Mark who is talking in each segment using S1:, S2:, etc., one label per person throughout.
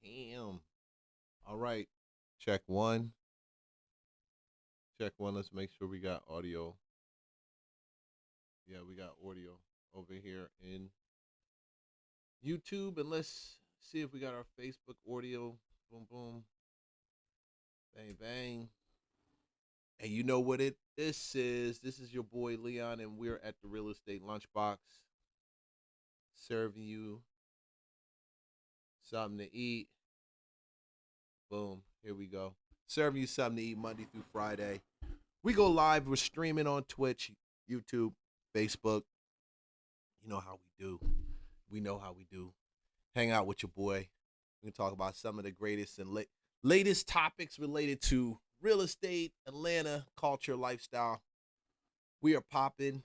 S1: Damn. All right. Check one. Check one. Let's make sure we got audio. Yeah, we got audio over here in YouTube. And let's see if we got our Facebook audio. Boom, boom. Bang, bang. And you know what it this is. This is your boy Leon, and we're at the Real Estate Lunchbox serving you something to eat. Boom. Here we go. Serving you something to eat Monday through Friday. We go live. We're streaming on Twitch, YouTube, Facebook. You know how we do. We know how we do. Hang out with your boy. We can talk about some of the greatest and latest topics related to real estate, Atlanta, culture, lifestyle. We are popping.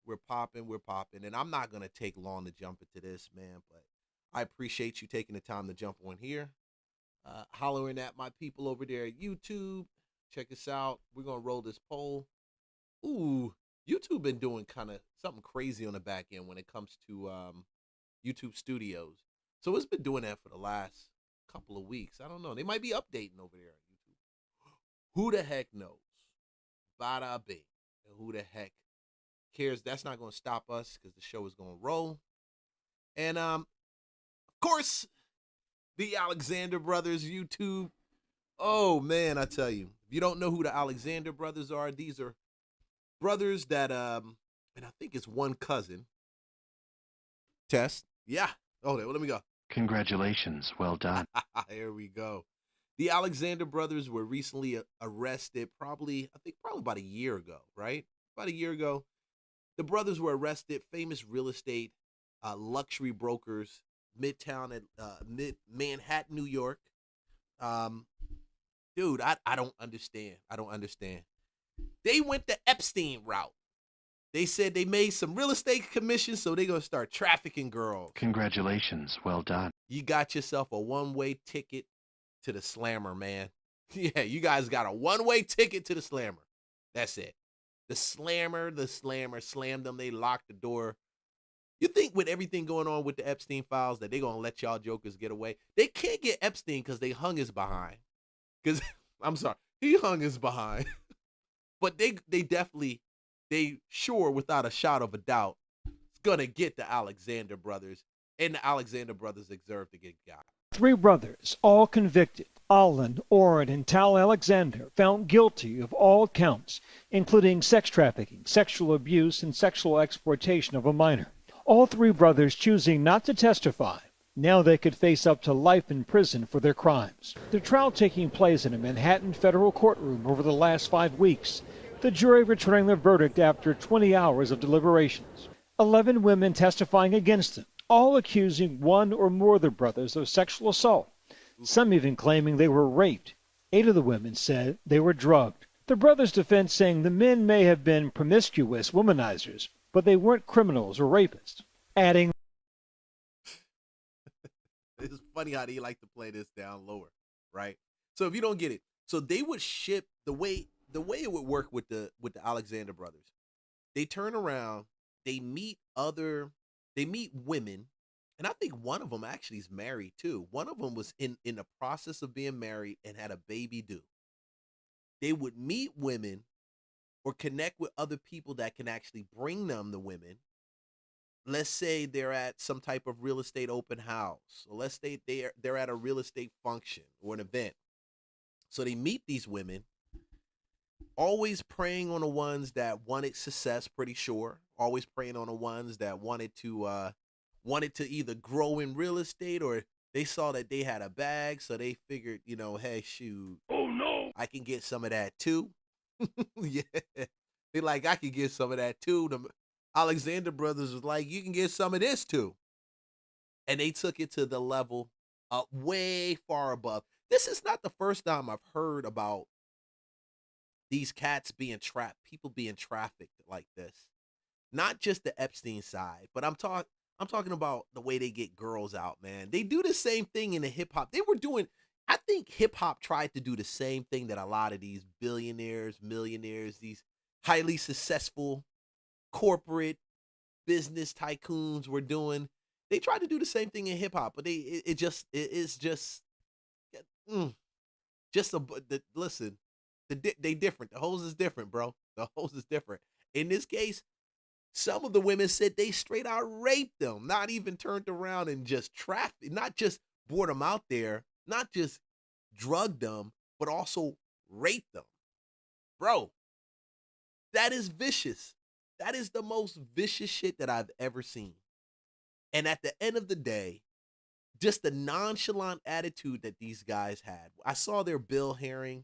S1: We're popping. We're popping. And I'm not going to take long to jump into this, man, but I appreciate you taking the time to jump on here. Hollering at my people over there at YouTube. Check us out. We're going to roll this poll. Ooh, YouTube been doing kind of something crazy on the back end when it comes to YouTube Studios. So it's been doing that for the last couple of weeks. I don't know. They might be updating over there on YouTube. Who the heck knows? Bada bing. And who the heck cares? That's not going to stop us because the show is going to roll. And of course, the Alexander Brothers YouTube. Oh man, I tell you, if you don't know who the Alexander Brothers are, these are brothers that and I think it's one cousin. Test. Yeah. Oh, let me go.
S2: Congratulations. Well done.
S1: Here we go. The Alexander Brothers were recently arrested, probably about a year ago, right? About a year ago. The brothers were arrested, famous real estate luxury brokers, Midtown at Manhattan, New York. Dude, I don't understand. I don't understand. They went the Epstein route. They said they made some real estate commissions, so they're going to start trafficking girls.
S2: Congratulations. Well done.
S1: You got yourself a one-way ticket to the slammer, man. Yeah, you guys got a one-way ticket to the slammer. That's it. The slammer slammed them. They locked the door. You think with everything going on with the Epstein files that they're going to let y'all jokers get away? They can't get Epstein because they hung his behind. Because, I'm sorry, he hung his behind. But they definitely, they sure without a shot of a doubt, is going to get the Alexander Brothers. And the Alexander Brothers deserve to get got.
S3: Three brothers, all convicted. Alan, Orrin, and Tal Alexander found guilty of all counts, including sex trafficking, sexual abuse, and sexual exploitation of a minor. All three brothers choosing not to testify. Now they could face up to life in prison for their crimes. The trial taking place in a Manhattan federal courtroom over the last 5 weeks. The jury returning their verdict after 20 hours of deliberations. 11 women testifying against them, all accusing one or more of the brothers of sexual assault. Some even claiming they were raped. 8 of the women said they were drugged. The brothers' defense saying the men may have been promiscuous womanizers, but they weren't criminals or rapists. Adding,
S1: it's funny how they like to play this down lower, right? So if you don't get it, so they would ship the way it would work with the Alexander Brothers. They turn around, they meet women, and I think one of them actually is married too. One of them was in the process of being married and had a baby due. They would meet women or connect with other people that can actually bring them the women. Let's say they're at some type of real estate open house, or let's say they're at a real estate function or an event. So they meet these women, always preying on the ones that wanted success, pretty sure. Always preying on the ones that wanted to either grow in real estate, or they saw that they had a bag, so they figured, hey, shoot. Oh no, I can get some of that too. Yeah. They like, I can get some of that too. The Alexander Brothers was like, you can get some of this too. And they took it to the level way far above. This is not the first time I've heard about these cats being trapped, people being trafficked like this. Not just the Epstein side, but I'm talking about the way they get girls out, man. They do the same thing in the hip hop. I think hip hop tried to do the same thing that a lot of these billionaires, millionaires, these highly successful corporate business tycoons were doing. They tried to do the same thing in hip hop, but it's just mm, listen, they different. The hoes is different, bro. The hoes is different. In this case, some of the women said they straight out raped them, not even turned around and just trafficked, not just brought them out there, not just drugged them, but also raped them. Bro, that is vicious. That is the most vicious shit that I've ever seen. And at the end of the day, just the nonchalant attitude that these guys had. I saw their bill hearing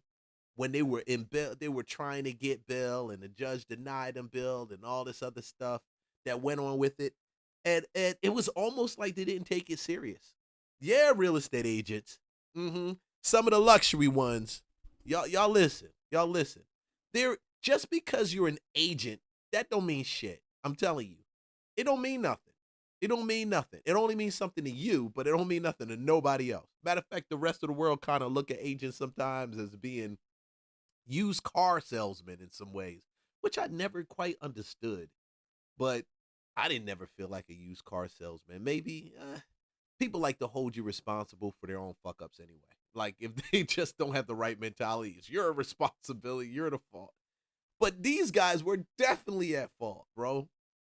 S1: when they were in bail, they were trying to get bail, and the judge denied them bail and all this other stuff that went on with it. And it was almost like they didn't take it serious. Yeah, real estate agents. Some of the luxury ones. Y'all listen. Y'all listen. They're just because you're an agent, that don't mean shit. I'm telling you. It don't mean nothing. It don't mean nothing. It only means something to you, but it don't mean nothing to nobody else. Matter of fact, the rest of the world kind of look at agents sometimes as being used car salesmen in some ways, which I never quite understood. But I didn't never feel like a used car salesman. Maybe people like to hold you responsible for their own fuck ups anyway. Like if they just don't have the right mentality, it's your responsibility, you're the fault. But these guys were definitely at fault, bro.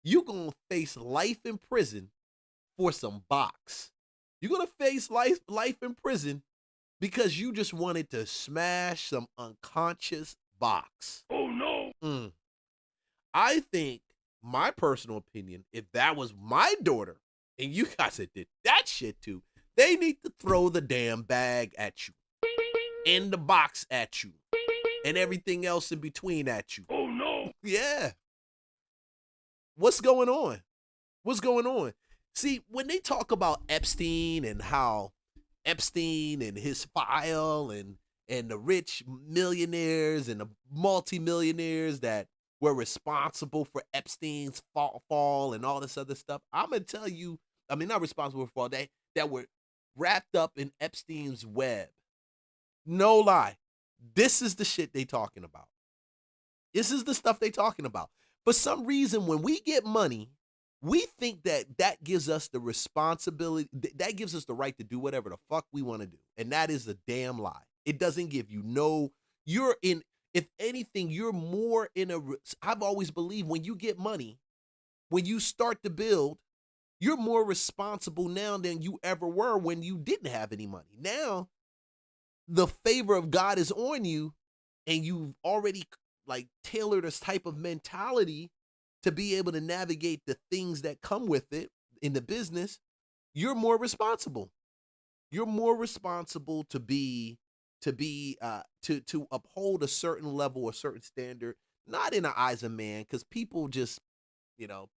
S1: You gonna face life in prison for some box. You're gonna face life in prison because you just wanted to smash some unconscious box.
S2: Oh no!
S1: I think, my personal opinion, if that was my daughter and you guys that did that shit too, they need to throw the damn bag at you, and the box at you, and everything else in between at you.
S2: Oh no!
S1: Yeah. What's going on? What's going on? See, when they talk about Epstein and how Epstein and his file and the rich millionaires and the multimillionaires that were responsible for Epstein's fall and all this other stuff, I'm gonna tell you, I mean, not responsible for all that were wrapped up in Epstein's web. No lie. This is the shit they talking about. This is the stuff they talking about. For some reason, when we get money, we think that gives us the responsibility, that gives us the right to do whatever the fuck we want to do. And that is a damn lie. It doesn't give you if anything, you're more I've always believed when you get money, when you start to build, you're more responsible now than you ever were when you didn't have any money. Now, the favor of God is on you, and you've already like tailored a type of mentality to be able to navigate the things that come with it in the business. You're more responsible. You're more responsible to uphold a certain level, a certain standard, not in the eyes of man, because people just,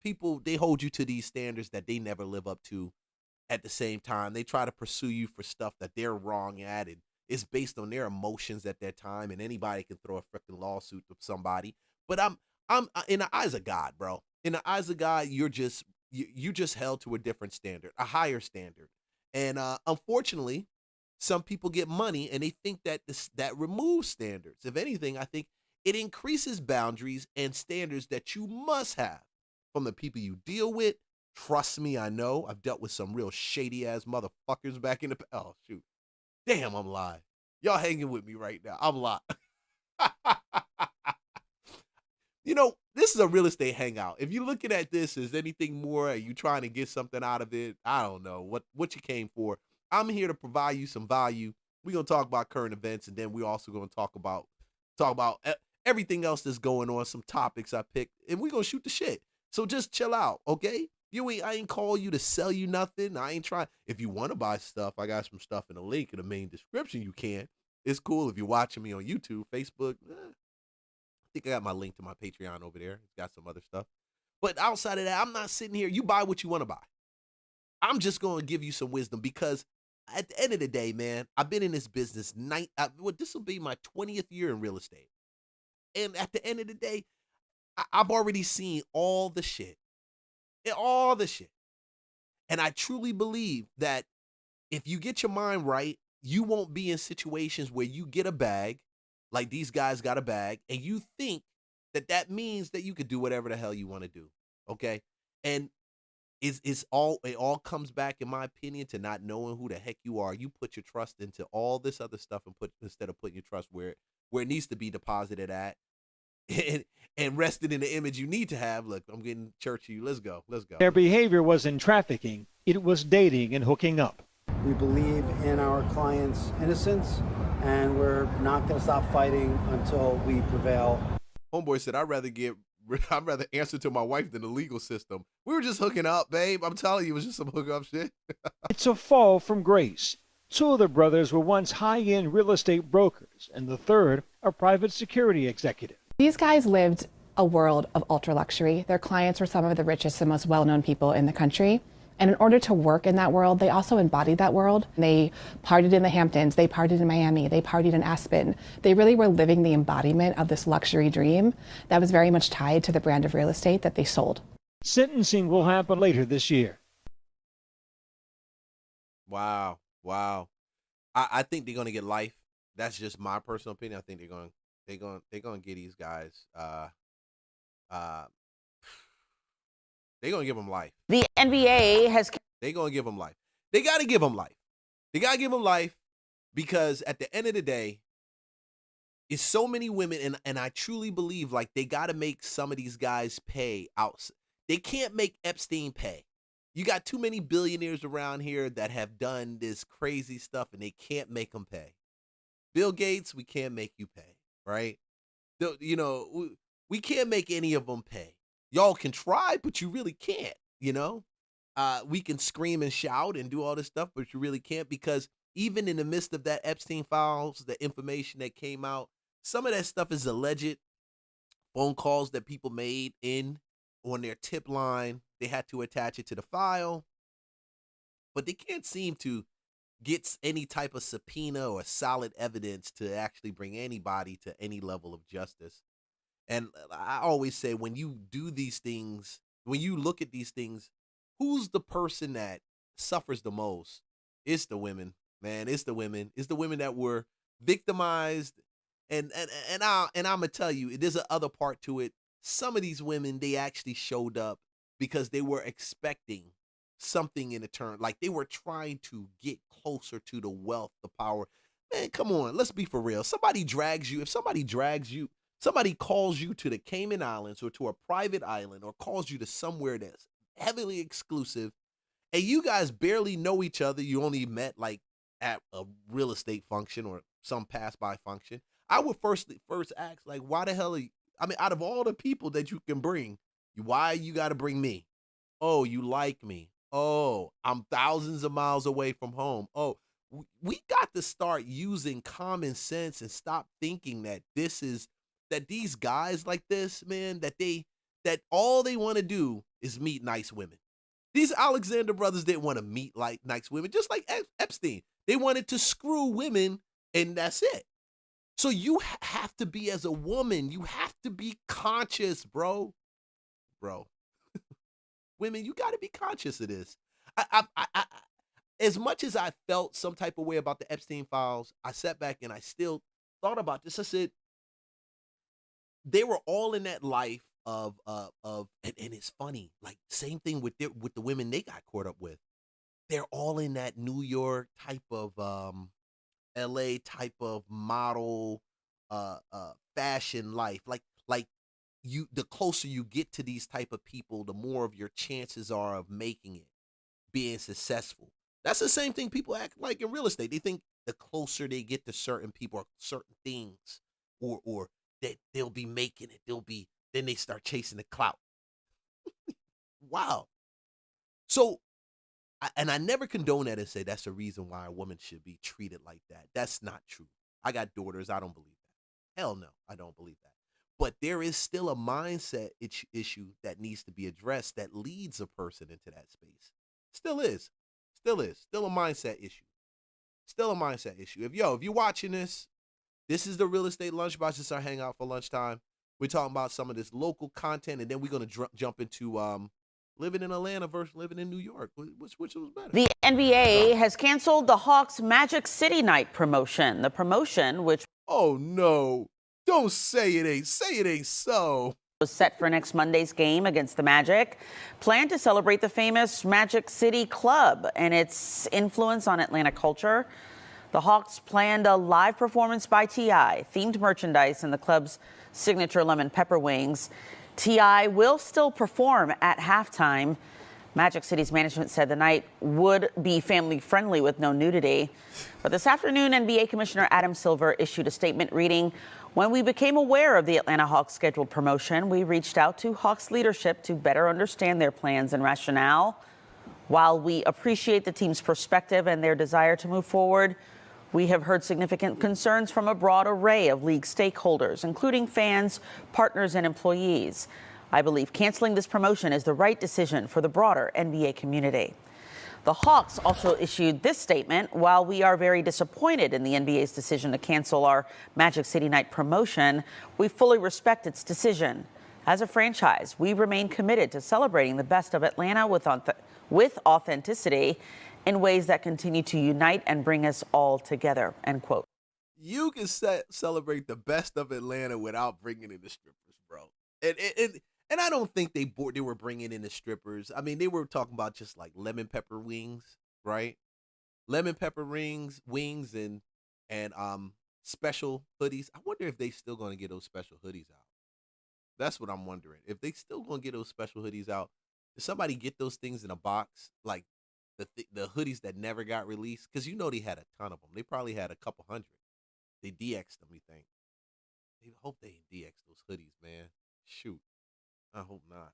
S1: people, they hold you to these standards that they never live up to. At the same time, they try to pursue you for stuff that they're wrong at, and it's based on their emotions at that time, and anybody can throw a freaking lawsuit to somebody. But I'm in the eyes of God, bro. In the eyes of God, you just held to a different standard, a higher standard. And unfortunately, some people get money and they think that that removes standards. If anything, I think it increases boundaries and standards that you must have from the people you deal with. Trust me, I know. I've dealt with some real shady ass motherfuckers back in the oh shoot. Damn, I'm live. Y'all hanging with me right now. I'm live. This is a real estate hangout. If you're looking at this as anything more, are you trying to get something out of it? I don't know what you came for. I'm here to provide you some value. We're gonna talk about current events, and then we're also gonna talk about everything else that's going on. Some topics I picked, and we're gonna shoot the shit. So just chill out, okay? I ain't call you to sell you nothing. I ain't trying. If you want to buy stuff, I got some stuff in the link in the main description. You can. It's cool if you're watching me on YouTube, Facebook. I think I got my link to my Patreon over there. It's got some other stuff. But outside of that, I'm not sitting here. You buy what you want to buy. I'm just going to give you some wisdom because at the end of the day, man, I've been in this business. This will be my 20th year in real estate. And at the end of the day, I've already seen all the shit. All the shit. And I truly believe that if you get your mind right, you won't be in situations where you get a bag, like these guys got a bag, and you think that means that you could do whatever the hell you want to do. Okay? And it all comes back, in my opinion, to not knowing who the heck you are. You put your trust into all this other stuff instead of putting your trust where it needs to be deposited at, and, and rested in the image you need to have. Look, I'm getting churchy. Let's go.
S3: Their behavior wasn't trafficking, it was dating and hooking up.
S4: We believe in our client's innocence, and we're not going to stop fighting until we prevail.
S1: Homeboy said, I'd rather answer to my wife than the legal system. We were just hooking up, babe. I'm telling you, it was just some hookup shit.
S3: It's a fall from grace. Two of the brothers were once high-end real estate brokers, and the third, a private security executive.
S5: These guys lived a world of ultra luxury. Their clients were some of the richest and most well-known people in the country. And in order to work in that world, they also embodied that world. They partied in the Hamptons, they partied in Miami, they partied in Aspen. They really were living the embodiment of this luxury dream that was very much tied to the brand of real estate that they sold.
S3: Sentencing will happen later this year.
S1: Wow. I think they're gonna get life. That's just my personal opinion. I think they're gonna get these guys. They're gonna give them life.
S6: The NBA has.
S1: They're gonna give them life. They gotta give them life. They gotta give them life because at the end of the day, it's so many women, and I truly believe like they gotta make some of these guys pay out. They can't make Epstein pay. You got too many billionaires around here that have done this crazy stuff, and they can't make them pay. Bill Gates, we can't make you pay, right? You know, we can't make any of them pay. Y'all can try, but you really can't, you know? We can scream and shout and do all this stuff, but you really can't, because even in the midst of that Epstein files, the information that came out, some of that stuff is alleged phone calls that people made on their tip line. They had to attach it to the file, but they can't seem to get any type of subpoena or solid evidence to actually bring anybody to any level of justice. And I always say, when you do these things, when you look at these things, who's the person that suffers the most? It's the women, man. It's the women. It's the women that were victimized. And I'm gonna tell you, there's a other part to it. Some of these women, they actually showed up because they were expecting something in return. Like they were trying to get closer to the wealth, the power. Man, come on, let's be for real. If somebody calls you to the Cayman Islands or to a private island, or calls you to somewhere that's heavily exclusive, and you guys barely know each other, you only met like at a real estate function or some pass-by function, I would first ask, like, why the hell out of all the people that you can bring, why you got to bring me? Oh, you like me. Oh, I'm thousands of miles away from home. Oh, we got to start using common sense and stop thinking that these guys like this, man, that all they want to do is meet nice women. These Alexander brothers didn't want to meet like nice women, just like Epstein. They wanted to screw women, and that's it. So you have to be, as a woman, you have to be conscious, bro. Women, you got to be conscious of this. I as much as I felt some type of way about the Epstein files, I sat back and I still thought about this. I said, they were all in that life of and it's funny, like same thing with the women they got caught up with. They're all in that New York type of LA type of model fashion life. Like the closer you get to these type of people, the more of your chances are of making it, being successful. That's the same thing people act like in real estate. They think the closer they get to certain people or certain things, or that they'll be making it, then they start chasing the clout. Wow. So, I never condone that and say that's the reason why a woman should be treated like that. That's not true. I got daughters. I don't believe that. Hell no, I don't believe that. But there is still a mindset issue that needs to be addressed that leads a person into that space. Still is. Still a mindset issue. Still a mindset issue. If you're watching this is the Real Estate Lunchbox. This is our hangout for lunchtime. We're talking about some of this local content, and then we're going to jump into living in Atlanta versus living in New York. Which was better?
S6: The NBA has canceled the Hawks Magic City Night promotion. The promotion, which...
S1: Oh, no. Don't say it ain't. Say it ain't so.
S6: Was set for next Monday's game against the Magic, planned to celebrate the famous Magic City Club and its influence on Atlanta culture. The Hawks planned a live performance by T.I., themed merchandise, and the club's signature lemon pepper wings. T.I. will still perform at halftime. Magic City's management said the night would be family friendly with no nudity. But this afternoon, NBA Commissioner Adam Silver issued a statement reading, "When we became aware of the Atlanta Hawks scheduled promotion, we reached out to Hawks leadership to better understand their plans and rationale. While we appreciate the team's perspective and their desire to move forward, we have heard significant concerns from a broad array of league stakeholders, including fans, partners, and employees. I believe canceling this promotion is the right decision for the broader NBA community." The Hawks also issued this statement: "While we are very disappointed in the NBA's decision to cancel our Magic City Night promotion, we fully respect its decision. As a franchise, we remain committed to celebrating the best of Atlanta with authenticity in ways that continue to unite and bring us all together," end quote.
S1: You can celebrate the best of Atlanta without bringing in the strippers, bro. And I don't think they were bringing in the strippers. I mean, they were talking about just like lemon pepper wings, right? Lemon pepper wings, and special hoodies. I wonder if they still going to get those special hoodies out. That's what I'm wondering. If they still going to get those special hoodies out, did somebody get those things in a box, like the hoodies that never got released? Because you know they had a ton of them. They probably had a couple hundred. They DX'd them, you think? I hope they DX those hoodies, man. Shoot. I hope not.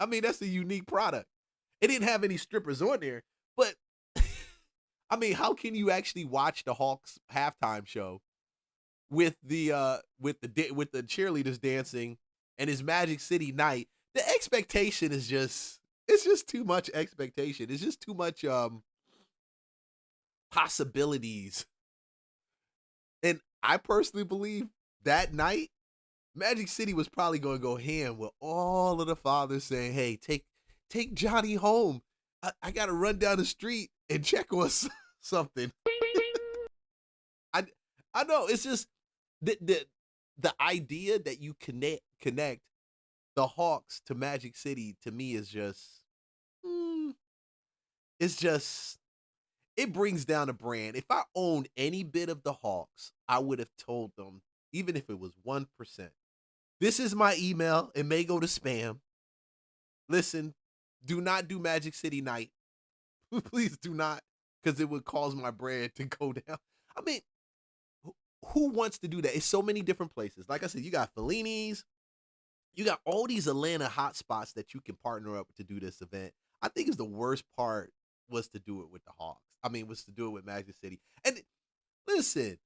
S1: I mean, that's a unique product. It didn't have any strippers on there, but I mean, how can you actually watch the Hawks halftime show with the cheerleaders dancing and his Magic City night? The expectation is it's just too much expectation. It's just too much possibilities. And I personally believe that night Magic City was probably going to go ham with all of the fathers saying, "Hey, take Johnny home. I got to run down the street and check on something." I know, it's just the idea that you connect the Hawks to Magic City, to me, is just it brings down a brand. If I owned any bit of the Hawks, I would have told them, even if it was 1%. This is my email. It may go to spam. Listen, do not do Magic City Night. Please do not, because it would cause my brand to go down. I mean, who wants to do that? It's so many different places. Like I said, you got Fellini's. You got all these Atlanta hotspots that you can partner up to do this event. I think the worst part was to do it with the Hawks. I mean, was to do it with Magic City. And listen,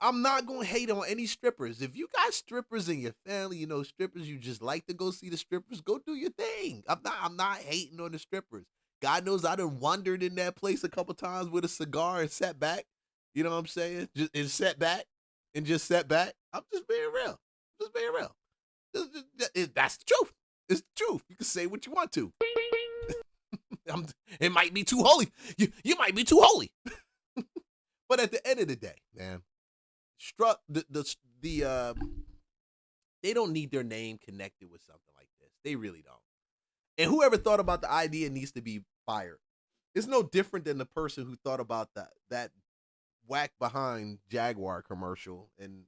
S1: I'm not going to hate on any strippers. If you got strippers in your family, you know, strippers, you just like to go see the strippers, go do your thing. I'm not hating on the strippers. God knows I done wandered in that place a couple times with a cigar and sat back. You know what I'm saying? Just sat back. I'm just being real. That's the truth. It's the truth. You can say what you want to. It might be too holy. You might be too holy. But at the end of the day, man, they don't need their name connected with something like this. They really don't. And whoever thought about the idea needs to be fired. It's no different than the person who thought about that whack behind Jaguar commercial. And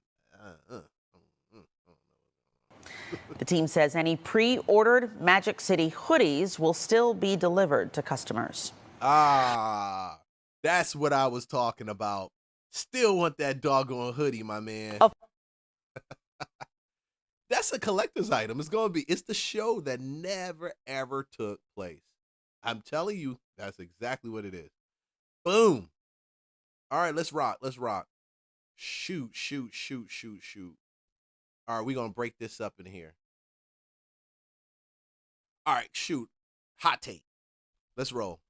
S6: The team says any pre-ordered Magic City hoodies will still be delivered to customers.
S1: That's what I was talking about. Still want that doggone hoodie, my man.
S6: Oh.
S1: That's a collector's item. It's the show that never, ever took place. I'm telling you, that's exactly what it is. Boom. All right, let's rock. Shoot. All right, we're going to break this up in here. All right, shoot. Hot take. Let's roll.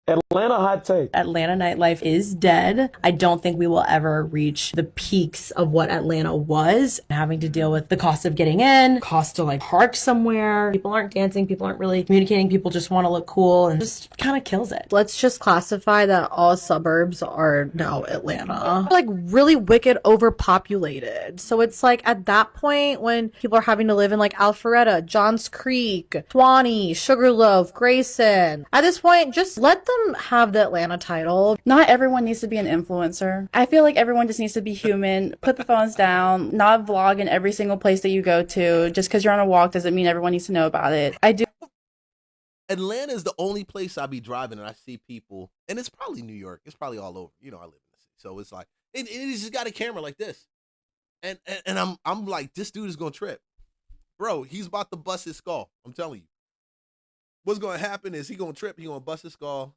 S7: Atlanta hot take.
S8: Atlanta nightlife is dead. I don't think we will ever reach the peaks of what Atlanta was, having to deal with the cost of getting in, cost to like park somewhere. People aren't dancing, people aren't really communicating, people just want to look cool, and just kind of kills it.
S9: Let's just classify that all suburbs are now Atlanta. Like really wicked overpopulated. So it's like at that point when people are having to live in like Alpharetta, Johns Creek, Swanee, Sugarloaf, Grayson, at this point, just let them have the Atlanta title.
S10: Not everyone needs to be an influencer. I feel like everyone just needs to be human. Put the phones down, not vlog in every single place that you go to. Just because you're on a walk doesn't mean everyone needs to know about it. I do.
S1: Atlanta is the only place I be driving and I see people, and it's probably New York. It's probably all over. You know, I live in the city. So it's like, and he's just got a camera like this. And I'm like, this dude is going to trip. Bro, he's about to bust his skull. I'm telling you. What's going to happen is he going to trip. He going to bust his skull.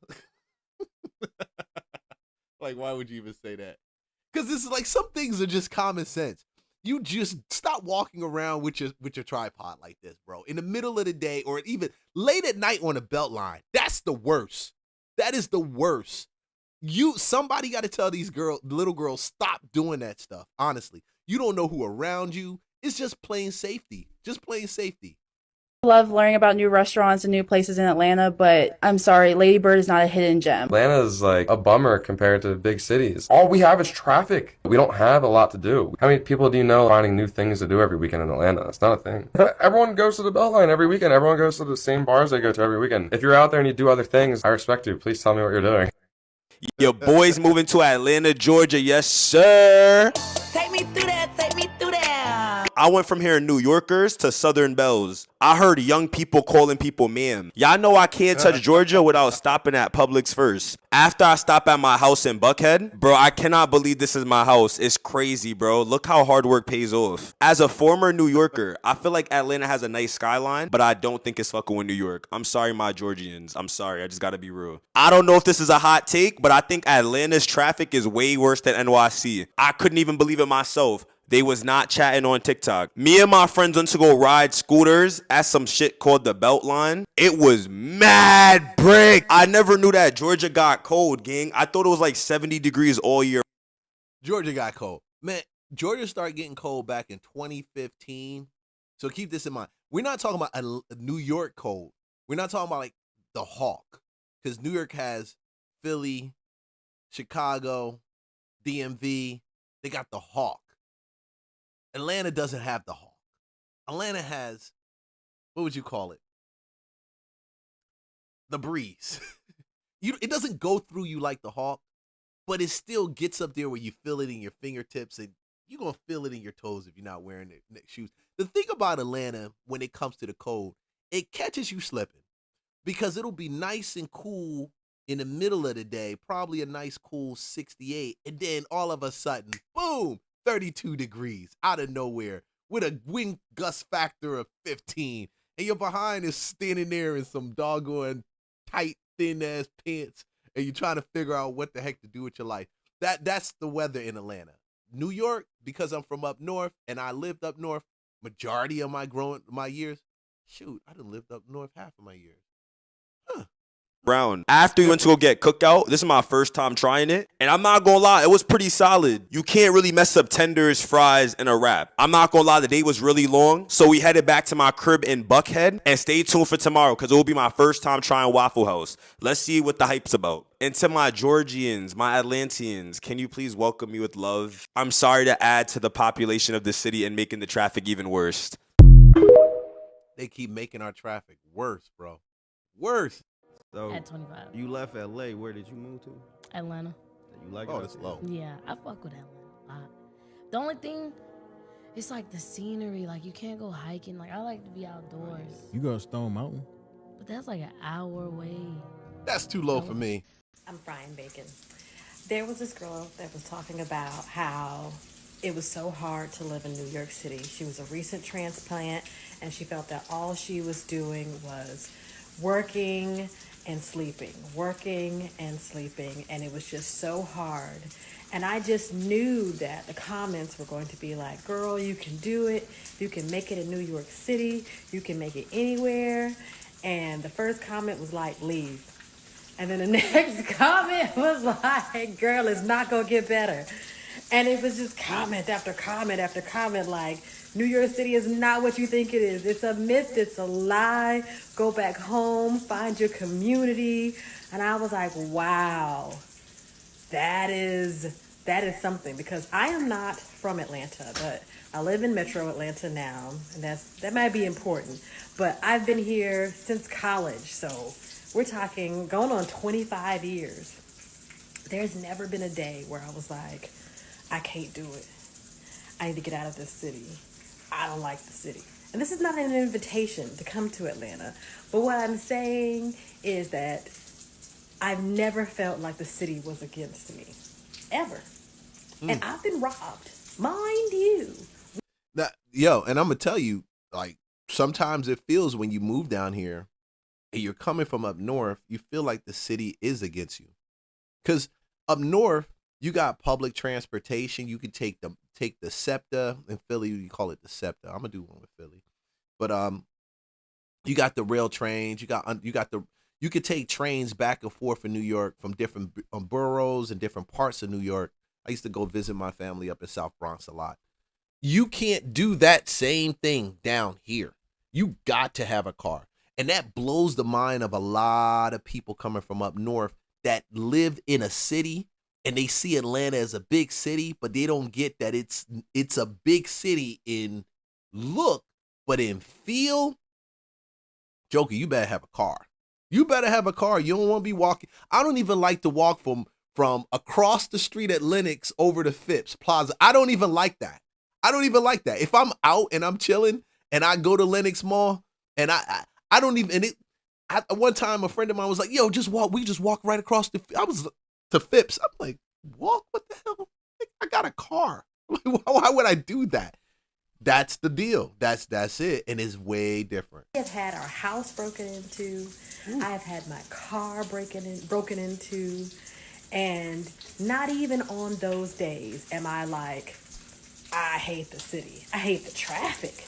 S1: Like, why would you even say that? Because this is like, some things are just common sense. You just stop walking around with your tripod like this, bro. In the middle of the day or even late at night on a belt line. That's the worst. That is the worst. Somebody got to tell these little girls, stop doing that stuff. Honestly, you don't know who around you. It's just plain safety. Just plain safety.
S10: Love learning about new restaurants and new places in Atlanta, but I'm sorry, Lady Bird is not a hidden gem.
S7: Atlanta is like a bummer compared to big cities. All we have is traffic. We don't have a lot to do. How many people do you know finding new things to do every weekend in Atlanta? It's not a thing. Everyone goes to the Beltline every weekend. Everyone goes to the same bars they go to every weekend. If you're out there and you do other things, I respect you. Please tell me what you're doing.
S11: Your boy's moving to Atlanta, Georgia. Yes, sir.
S6: Take me through that. Take me through that.
S11: I went from hearing New Yorkers to Southern Belles. I heard young people calling people ma'am. Y'all know I can't touch Georgia without stopping at Publix first. After I stop at my house in Buckhead, bro, I cannot believe this is my house. It's crazy, bro. Look how hard work pays off. As a former New Yorker, I feel like Atlanta has a nice skyline, but I don't think it's fucking with New York. I'm sorry, my Georgians. I'm sorry. I just gotta be real. I don't know if this is a hot take, but I think Atlanta's traffic is way worse than NYC. I couldn't even believe it myself. They was not chatting on TikTok. Me and my friends went to go ride scooters at some shit called the Beltline. It was mad brick. I never knew that Georgia got cold, gang. I thought it was like 70 degrees all year.
S1: Georgia got cold. Man, Georgia started getting cold back in 2015. So keep this in mind. We're not talking about a New York cold. We're not talking about like the Hawk. Because New York has Philly, Chicago, DMV. They got the Hawk. Atlanta doesn't have the Hawk. Atlanta has, what would you call it? The breeze. It doesn't go through you like the Hawk, but it still gets up there where you feel it in your fingertips, and you're going to feel it in your toes if you're not wearing the shoes. The thing about Atlanta, when it comes to the cold, it catches you slipping because it'll be nice and cool in the middle of the day, probably a nice cool 68, and then all of a sudden, boom, 32 degrees out of nowhere with a wind gust factor of 15, and your behind is standing there in some doggone tight, thin-ass pants, and you're trying to figure out what the heck to do with your life. That's the weather in Atlanta. New York, because I'm from up north, and I lived up north majority of my years, shoot, I done lived up north half of my years.
S11: Brown. After we went to go get cookout, this is my first time trying it, and I'm not gonna lie, it was pretty solid. You can't really mess up tenders, fries, and a wrap. I'm not gonna lie, the day was really long, so we headed back to my crib in Buckhead, and stay tuned for tomorrow, because it will be my first time trying Waffle House. Let's see what the hype's about. And to my Georgians, my Atlanteans, can you please welcome me with love? I'm sorry to add to the population of the city and making the traffic even worse.
S1: They keep making our traffic worse, bro. Worse.
S12: So
S13: at 25.
S12: You left LA. Where did you move to?
S13: Atlanta.
S12: You like
S1: oh,
S12: it?
S1: that's low.
S13: Yeah, I fuck with Atlanta a lot. The only thing, it's like the scenery. Like you can't go hiking. Like I like to be outdoors.
S12: You go to Stone Mountain?
S13: But that's like an hour away.
S1: That's too low for me.
S14: I'm Brian Bacon. There was this girl that was talking about how it was so hard to live in New York City. She was a recent transplant, and she felt that all she was doing was working and sleeping, and it was just so hard. And I just knew that the comments were going to be like, girl, you can do it. You can make it in New York City. You can make it anywhere. And the first comment was like, leave. And then the next comment was like, girl, it's not gonna get better. And it was just comment after comment after comment, like, New York City is not what you think it is. It's a myth, it's a lie. Go back home, find your community. And I was like, wow, that is something, because I am not from Atlanta, but I live in Metro Atlanta now, and that might be important. But I've been here since college, so we're talking going on 25 years. There's never been a day where I was like, I can't do it. I need to get out of this city. I don't like the city. And this is not an invitation to come to Atlanta. But what I'm saying is that I've never felt like the city was against me. Ever. And I've been robbed. Mind you.
S1: And I'm going to tell you, like, sometimes it feels when you move down here and you're coming from up north, you feel like the city is against you. Because up north, you got public transportation. You can take the SEPTA. In Philly, you call it the SEPTA. I'm gonna do one with Philly, but you got the rail trains. You could take trains back and forth in New York from different boroughs and different parts of New York. I used to go visit my family up in South Bronx a lot. You can't do that same thing down here. You got to have a car, and that blows the mind of a lot of people coming from up north that live in a city. And they see Atlanta as a big city, but they don't get that it's a big city in look, but in feel. Joker, you better have a car. You better have a car. You don't want to be walking. I don't even like to walk from across the street at Lenox over to Phipps Plaza. I don't even like that. If I'm out and I'm chilling and I go to Lenox Mall and I don't even, one time a friend of mine was like, yo, just walk. We just walk right across to Phipps. I'm like, walk? What the hell? I got a car. Why would I do that? That's the deal. That's it. And it's way different.
S14: I've had our house broken into. I've had my car broken into. And not even on those days am I like, I hate the city. I hate the traffic,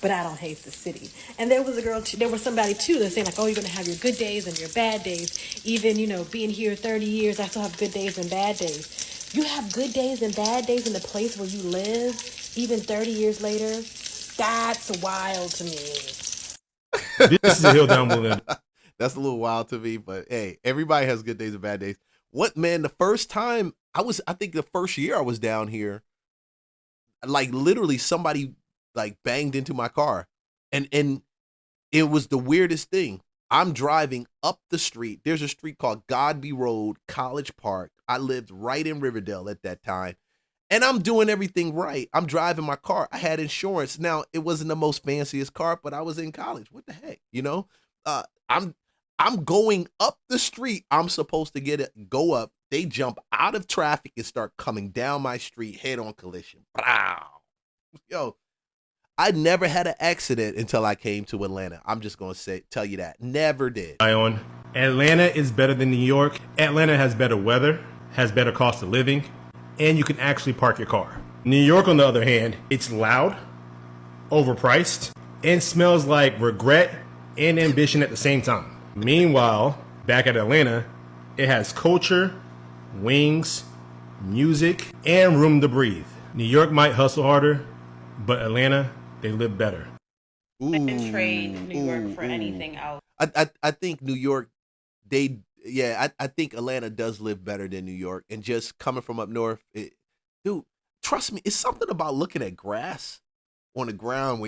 S14: but I don't hate the city. And there was somebody too that's saying like, oh, you're going to have your good days and your bad days. Even, being here 30 years, I still have good days and bad days. You have good days and bad days in the place where you live, even 30 years later. That's wild to me.
S15: This is a hill down William.
S1: That's a little wild to me, but hey, everybody has good days and bad days. What, man, the first time I think the first year I was down here, like literally somebody like banged into my car, and it was the weirdest thing. I'm driving up the street. There's a street called Godby Road, College Park. I lived right in Riverdale at that time, and I'm doing everything right. I'm driving my car. I had insurance. Now, it wasn't the most fanciest car, but I was in college. What the heck, I'm going up the street. I'm supposed to go up. They jump out of traffic and start coming down my street, head-on collision. Wow. Yo, I never had an accident until I came to Atlanta. I'm just going to tell you that. Never did.
S15: Atlanta is better than New York. Atlanta has better weather, has better cost of living, and you can actually park your car. New York, on the other hand, it's loud, overpriced, and smells like regret and ambition at the same time. Meanwhile, back at Atlanta, it has culture, wings, music, and room to breathe. New York might hustle harder, but Atlanta, they live better.
S6: I can trade New York for anything else.
S1: I think New York, I think Atlanta does live better than New York. And just coming from up north, dude, trust me, it's something about looking at grass on the ground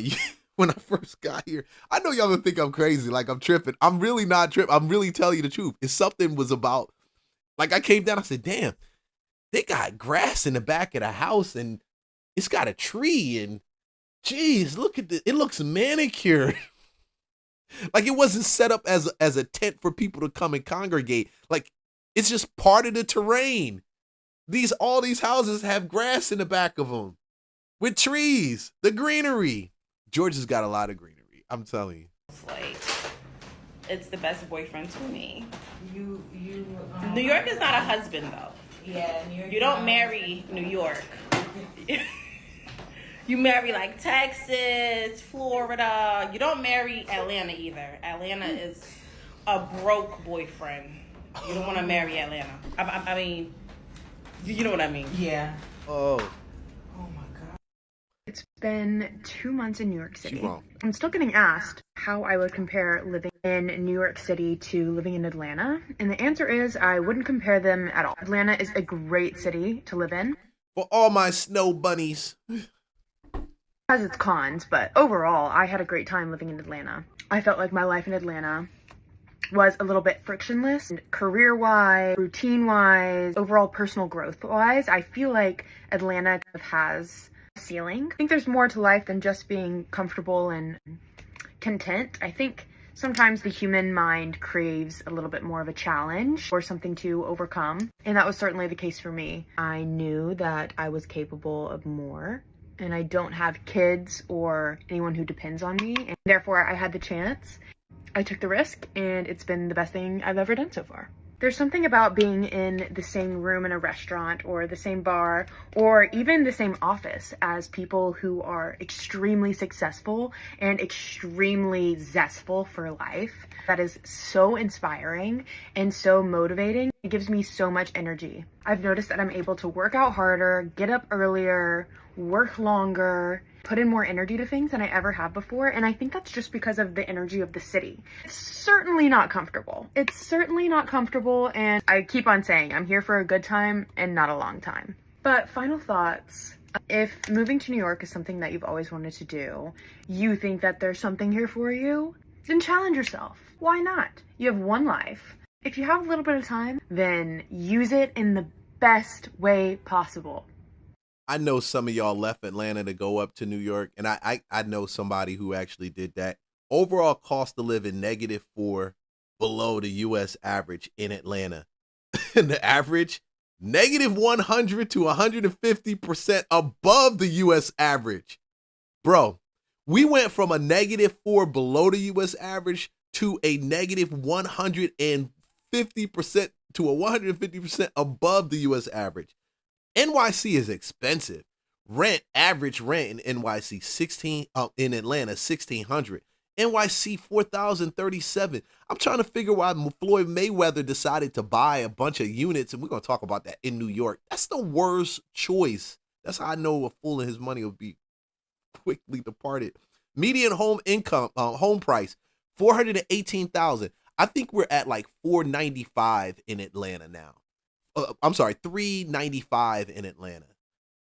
S1: when I first got here. I know y'all gonna think I'm crazy, like I'm tripping. I'm really not tripping. I'm really telling you the truth. It's something was about, like I came down, I said, damn, they got grass in the back of the house and it's got a tree and geez, look at this. It looks manicured. Like it wasn't set up as a tent for people to come and congregate. Like it's just part of the terrain. All these houses have grass in the back of them with trees, the greenery. Georgia's got a lot of greenery. I'm telling you.
S6: It's the best boyfriend to me. New York is not a husband though.
S14: Yeah, New York.
S6: You don't marry New York. You marry like Texas, Florida. You don't marry Atlanta either. Atlanta is a broke boyfriend.
S16: You don't want to marry Atlanta. I mean, you know what I mean.
S17: Yeah.
S1: Oh.
S18: It's been 2 months in New York City.
S1: She wrong.
S18: I'm still getting asked how I would compare living in New York City to living in Atlanta. And the answer is I wouldn't compare them at all. Atlanta is a great city to live in.
S1: For all my snow bunnies.
S18: Has its cons, but overall, I had a great time living in Atlanta. I felt like my life in Atlanta was a little bit frictionless, and career-wise, routine-wise, overall personal growth-wise. I feel like Atlanta has a ceiling. I think there's more to life than just being comfortable and content. I think sometimes the human mind craves a little bit more of a challenge or something to overcome, and that was certainly the case for me. I knew that I was capable of more, and I don't have kids or anyone who depends on me, and therefore I had the chance. I took the risk, and it's been the best thing I've ever done so far. There's something about being in the same room in a restaurant or the same bar or even the same office as people who are extremely successful and extremely zestful for life. That is so inspiring and so motivating. It gives me so much energy. I've noticed that I'm able to work out harder, get up earlier, work longer, put in more energy to things than I ever have before, and I think that's just because of the energy of the city. It's certainly not comfortable. It's certainly not comfortable, and I keep on saying I'm here for a good time and not a long time. But final thoughts. If moving to New York is something that you've always wanted to do, you think that there's something here for you, then challenge yourself. Why not? You have one life. If you have a little bit of time, then use it in the best way possible.
S1: I know some of y'all left Atlanta to go up to New York, and I know somebody who actually did that. Overall cost of living -4 below the U.S. average in Atlanta. And the average, -100 to 150% above the U.S. average. Bro, we went from a -4 below the U.S. average to a -150% to a 150% above the U.S. average. NYC is expensive. Average rent in NYC in Atlanta $1,600. NYC $4,037. I'm trying to figure why Floyd Mayweather decided to buy a bunch of units, and we're gonna talk about that in New York. That's the worst choice. That's how I know a fool and his money will be quickly departed. Median home income, home price $418,000. I think we're at like $495 in Atlanta now. I'm sorry, $395 in Atlanta.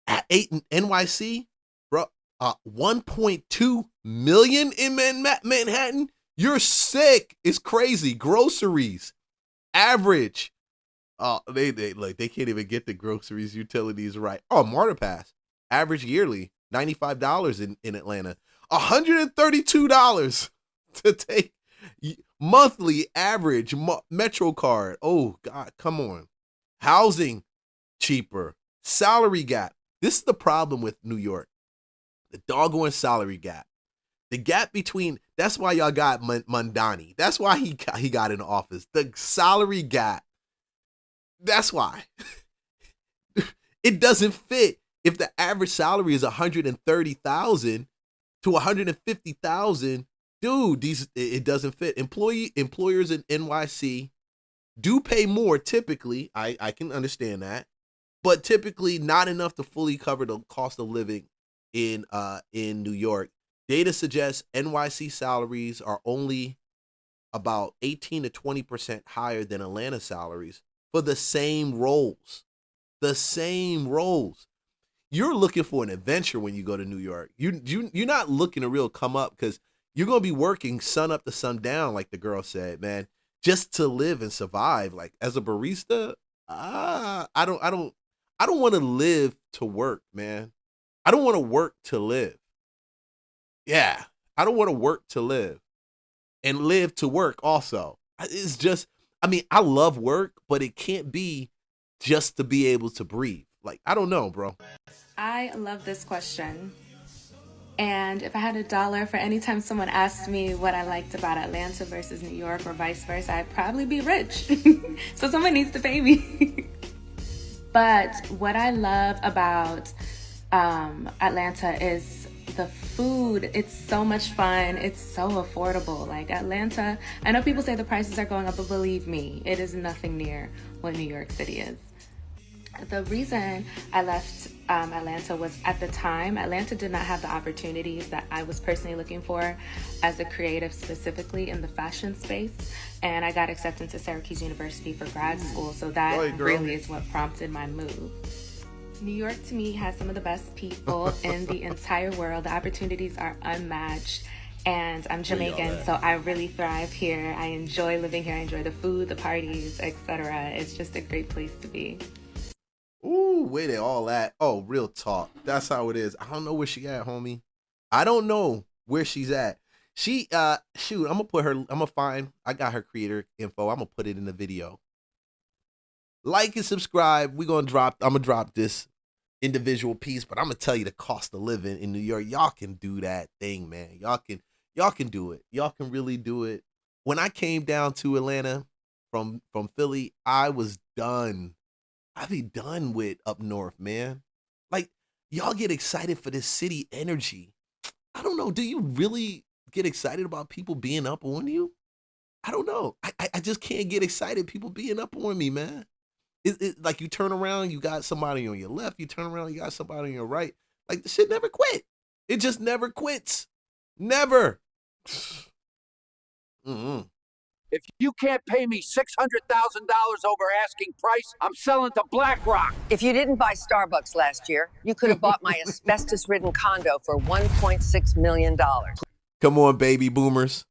S1: At 8 in NYC, bro, 1.2 million in Manhattan. You're sick. It's crazy. Groceries, average. They can't even get the groceries, utilities right. Oh, Martyr Pass, average yearly $95 in Atlanta. $132 to take monthly average Metro card. Oh God, come on. Housing cheaper, salary gap. This is the problem with New York. The doggone salary gap. The gap between, that's why y'all got Mondani. That's why he got in office. The salary gap. That's why. It doesn't fit. If the average salary is $130,000 to $150,000, dude, it doesn't fit. Employers in NYC do pay more typically. I can understand that, but typically not enough to fully cover the cost of living in New York. Data suggests NYC salaries are only about 18 to 20% higher than Atlanta salaries for the same roles. The same roles. You're looking for an adventure when you go to New York. You're not looking to real come up, because you're gonna be working sun up to sun down, like the girl said, man, just to live and survive. Like as a barista, I don't want to live to work, man. I don't want to work to live. Yeah, I don't want to work to live and live to work also. It's just, I mean, I love work, but it can't be just to be able to breathe. Like, I don't know, bro.
S19: I love this question. And if I had $1 for any time someone asked me what I liked about Atlanta versus New York or vice versa, I'd probably be rich. So someone needs to pay me. But what I love about Atlanta is the food, it's so much fun. It's so affordable. Like Atlanta, I know people say the prices are going up, but believe me, it is nothing near what New York City is. The reason I left Atlanta was, at the time, Atlanta did not have the opportunities that I was personally looking for as a creative, specifically in the fashion space. And I got accepted to Syracuse University for grad school, so that really is what prompted my move. New York, to me, has some of the best people in the entire world. The opportunities are unmatched. And I'm Jamaican, so I really thrive here. I enjoy living here. I enjoy the food, the parties, etc. It's just a great place to be.
S1: Ooh, where they all at? Oh, real talk. That's how it is. I don't know where she at, homie. I don't know where she's at. She, shoot, I'm gonna find, I got her creator info. I'm gonna put it in the video. Like and subscribe. I'm gonna drop this individual piece, but I'm gonna tell you the cost of living in New York. Y'all can do that thing, man. Y'all can do it. Y'all can really do it. When I came down to Atlanta from Philly, I was done. I be done with up north, man. Like, y'all get excited for this city energy. I don't know. Do you really get excited about people being up on you? I don't know. I just can't get excited people being up on me, man. It like you turn around, you got somebody on your left. You turn around, you got somebody on your right. Like, the shit never quit. It just never quits. Never.
S17: If you can't pay me $600,000 over asking price, I'm selling to BlackRock.
S20: If you didn't buy Starbucks last year, you could have bought my asbestos-ridden condo for $1.6 million.
S1: Come on, baby boomers.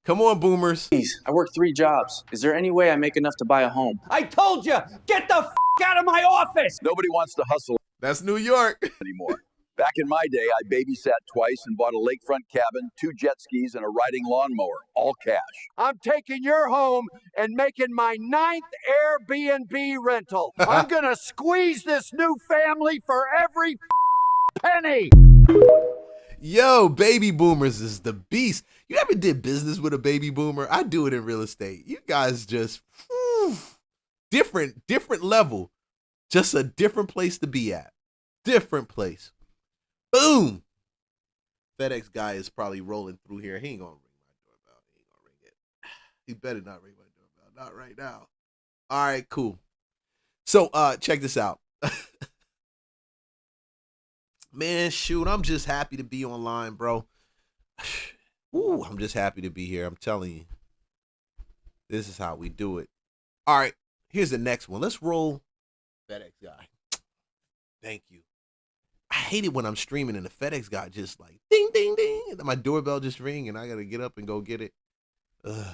S1: Come on, boomers.
S21: Please, I work 3 jobs. Is there any way I make enough to buy a home?
S17: I told you, get the out of my office. Nobody wants to hustle
S1: That's New York
S17: anymore. Back in my day, I babysat twice and bought a lakefront cabin, 2 jet skis, and a riding lawnmower, all cash. I'm taking your home and making my 9th Airbnb rental. I'm gonna squeeze this new family for every penny.
S1: Yo, baby boomers is the beast. You ever did business with a baby boomer? I do it in real estate. You guys just different level. Just a different place to be at. Different place. Boom. FedEx guy is probably rolling through here. He ain't gonna ring my doorbell. He ain't gonna ring it. He better not ring my doorbell. Not right now. All right, cool. So check this out. Man, shoot, I'm just happy to be online, bro. Ooh, I'm just happy to be here. I'm telling you. This is how we do it. All right, here's the next one. Let's roll FedEx guy. Thank you. I hate it when I'm streaming and the FedEx guy just like ding, ding, ding. And my doorbell just ring and I got to get up and go get it. Ugh.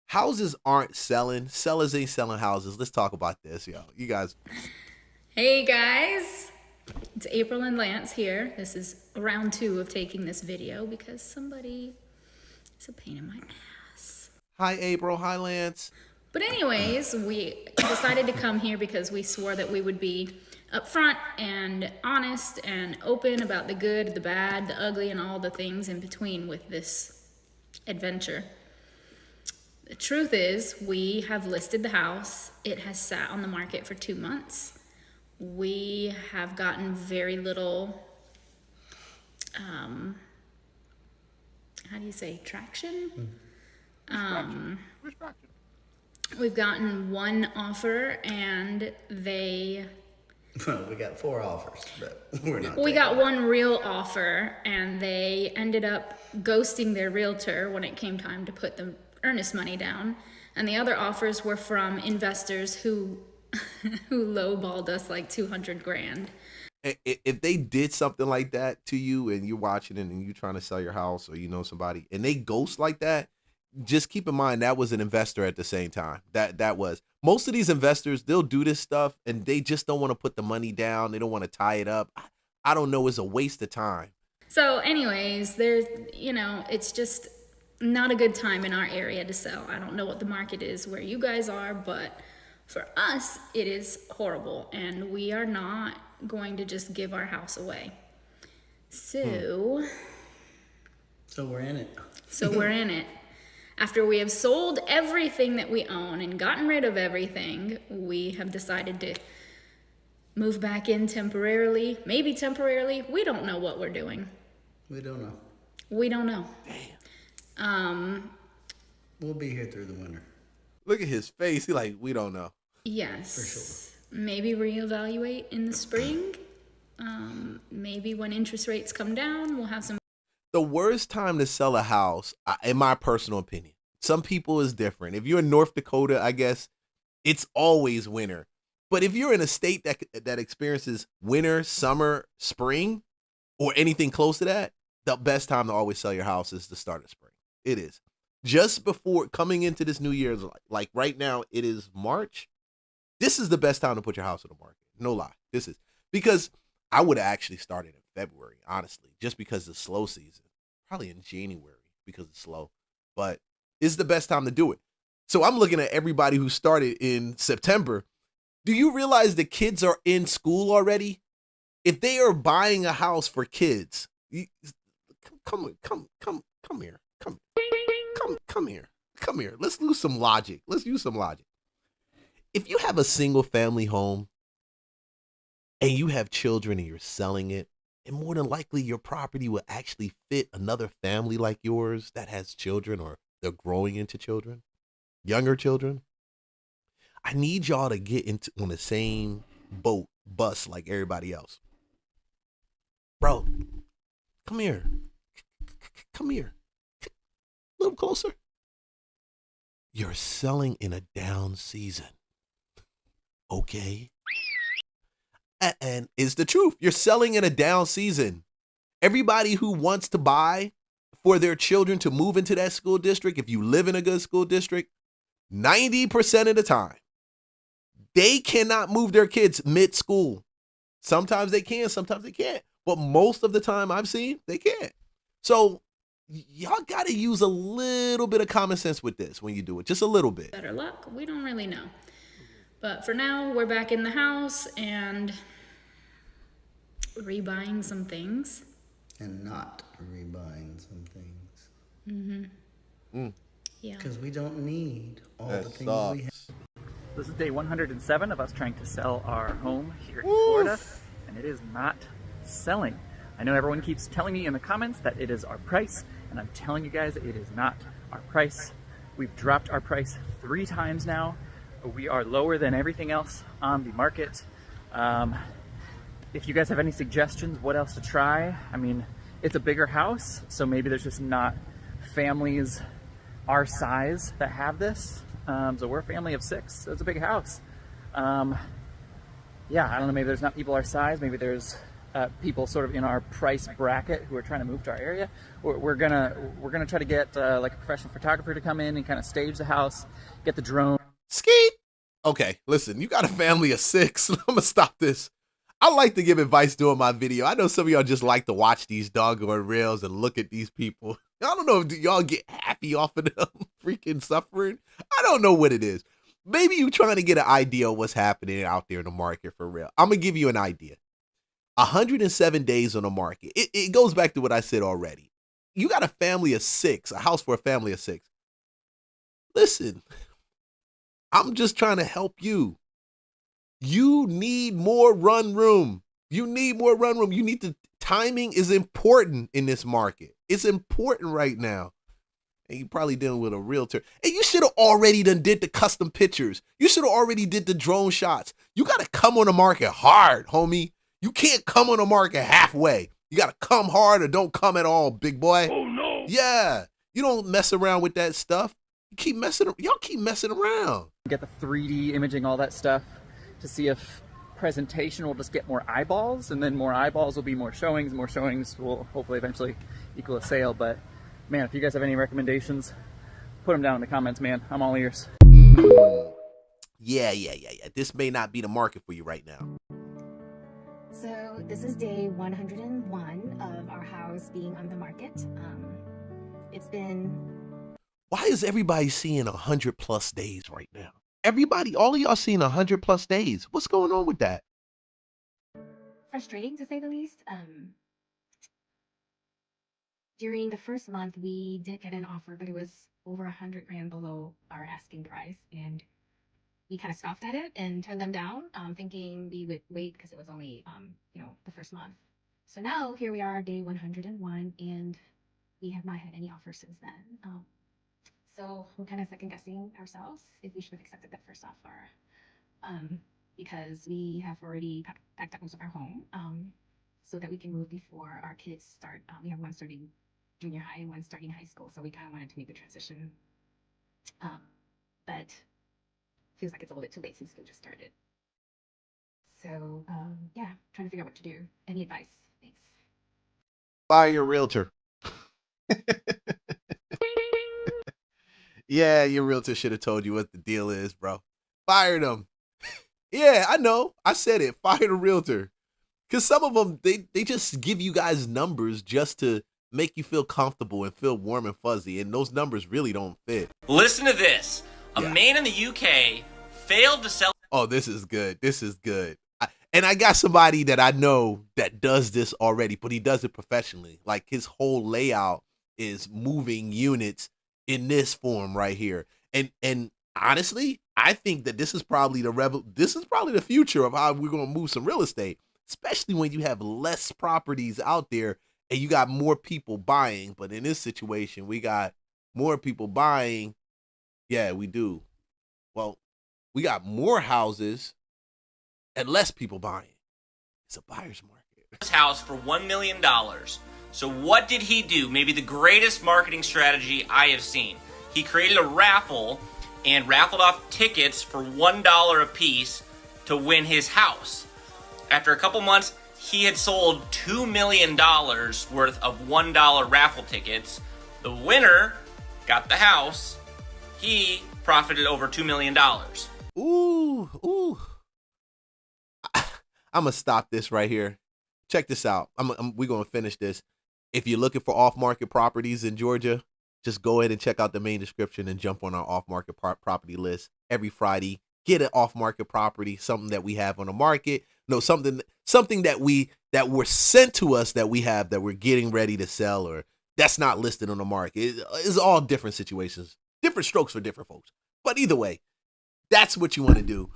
S1: Houses aren't selling. Sellers ain't selling houses. Let's talk about this, yo. You guys.
S22: Hey, guys. It's April and Lance here. This is round 2 of taking this video because somebody is a pain in my ass.
S1: Hi, April. Hi, Lance.
S22: But anyways, we decided to come here because we swore that we would be upfront and honest and open about the good, the bad, the ugly, and all the things in between with this adventure. The truth is, we have listed the house. It has sat on the market for 2 months. We have gotten very little, how do you say, traction? We've gotten 1 offer and they...
S23: We got 4 offers, but we're not.
S22: We got 1 real offer and they ended up ghosting their realtor when it came time to put the earnest money down. And the other offers were from investors who lowballed us like $200,000.
S1: If they did something like that to you and you're watching it and you're trying to sell your house or you know somebody and they ghost like that, just keep in mind that was an investor at the same time. That was. Most of these investors, they'll do this stuff and they just don't want to put the money down. They don't want to tie it up. I don't know. It's a waste of time.
S22: So anyways, it's just not a good time in our area to sell. I don't know what the market is where you guys are, but for us, it is horrible. And we are not going to just give our house away. So
S23: we're in it.
S22: So we're in it. After we have sold everything that we own and gotten rid of everything, we have decided to move back in temporarily, maybe temporarily. We don't know what we're doing.
S23: We don't know.
S22: We don't know.
S23: We'll be here through the winter.
S1: Look at his face. He like, we don't know.
S22: Yes.
S23: For sure.
S22: Maybe reevaluate in the spring. Maybe when interest rates come down, we'll have some.
S1: The worst time to sell a house, in my personal opinion, some people is different. If you're in North Dakota, I guess it's always winter. But if you're in a state that experiences winter, summer, spring, or anything close to that, the best time to always sell your house is the start of spring. It is. Just before coming into this new year, like right now, it is March. This is the best time to put your house on the market. No lie. This is because I would have actually started in February, honestly, just because of the slow season. Probably in January because it's slow. But it's the best time to do it. So I'm looking at everybody who started in September. Do you realize the kids are in school already? If they are buying a house for kids, come here. Come here. Let's use some logic. If you have a single family home and you have children and you're selling it, and more than likely your property will actually fit another family like yours that has children or they're growing into children, younger children, I need y'all to get on the same bus like everybody else. Bro, come here. A little closer. You're selling in a down season. Okay? And it's the truth. You're selling in a down season. Everybody who wants to buy for their children to move into that school district, if you live in a good school district, 90% of the time, they cannot move their kids mid-school. Sometimes they can, sometimes they can't. But most of the time I've seen, they can't. So y'all got to use a little bit of common sense with this when you do it. Just a little bit.
S22: Better luck. We don't really know. But for now, we're back in the house and rebuying some things.
S23: And not rebuying some things.
S22: Mm-hmm. Yeah.
S23: Because we don't need all
S1: That
S23: the things
S1: sucks.
S23: we have.
S2: This is day 107 of us trying to sell our home here in Florida, and it is not selling. I know everyone keeps telling me in the comments that it is our price, and I'm telling you guys it is not our price. We've dropped our price 3 times now. We are lower than everything else on the market. If you guys have any suggestions what else to try, I mean, it's a bigger house, so maybe there's just not families our size that have this. So we're a family of 6, so it's a big house. Yeah, I don't know, maybe there's not people our size, maybe there's people sort of in our price bracket who are trying to move to our area. We're gonna try to get like a professional photographer to come in and kind of stage the house, get the drone.
S1: Skeet. Okay, listen, you got a family of 6. I'm gonna stop this. I like to give advice during my video. I know some of y'all just like to watch these doggone reels and look at these people. I don't know if y'all get happy off of them freaking suffering. I don't know what it is. Maybe you trying to get an idea of what's happening out there in the market for real. I'm gonna give you an idea. 107 days on the market. It goes back to what I said already. You got a family of 6, a house for a family of 6. Listen, I'm just trying to help you. You need more run room. You need to, timing is important in this market. It's important right now. And you probably dealing with a realtor. And you should have already did the custom pictures. You should have already did the drone shots. You got to come on the market hard, homie. You can't come on the market halfway. You got to come hard or don't come at all, big boy. Oh, no. Yeah. You don't mess around with that stuff. Y'all keep messing around.
S2: Get the 3D imaging, all that stuff, to see if presentation will just get more eyeballs, and then more eyeballs will be more showings. More showings will hopefully eventually equal a sale. But man, if you guys have any recommendations, put them down in the comments, man. I'm all ears.
S1: Yeah. This may not be the market for you right now.
S4: So this is day 101 of our house being on the market. It's been...
S1: Why is everybody seeing 100+ days right now? All of y'all seeing 100+ days. What's going on with that?
S4: frustrating to say the least. During the first month, we did get an offer, but it was over 100 grand below our asking price, and we kind of scoffed at it and turned them down, thinking we would wait because it was only, the first month. So now here we are, day 101, and we have not had any offers since then. So we're kind of second guessing ourselves if we should have accepted that first offer, because we have already packed up most of our home, so that we can move before our kids start. We have one starting junior high and one starting high school, so we kind of wanted to make the transition. But feels like it's a little bit too late since school just started. So yeah, trying to figure out what to do. Any advice? Thanks.
S1: Fire your realtor. Yeah, your realtor should have told you what the deal is, bro. Fire them. Yeah, I know. I said it. Fire the realtor. Because some of them, they just give you guys numbers just to make you feel comfortable and feel warm and fuzzy. And those numbers really don't fit.
S3: Listen to this. A man in the UK failed to sell.
S1: Oh, this is good. This is good. And I got somebody that I know that does this already, but he does it professionally. Like his whole layout is moving units in this form right here. And honestly, I think that this is probably the future of how we're going to move some real estate, especially when you have less properties out there and you got more people buying. But in this situation, we got more people buying. Yeah, we do. Well, we got more houses and less people buying. It's a buyer's market.
S3: His house for $1 million. So what did he do? Maybe the greatest marketing strategy I have seen. He created a raffle and raffled off tickets for $1 a piece to win his house. After a couple months, he had sold $2 million worth of $1 raffle tickets. The winner got the house. He profited over $2 million.
S1: Ooh. I'm going to stop this right here. Check this out. We're going to finish this. If you're looking for off-market properties in Georgia, just go ahead and check out the main description and jump on our off-market property list every Friday. Get an off-market property, something that we have on the market. No, something that were sent to us that we have that we're getting ready to sell or that's not listed on the market. It's all different situations, different strokes for different folks. But either way, that's what you want to do.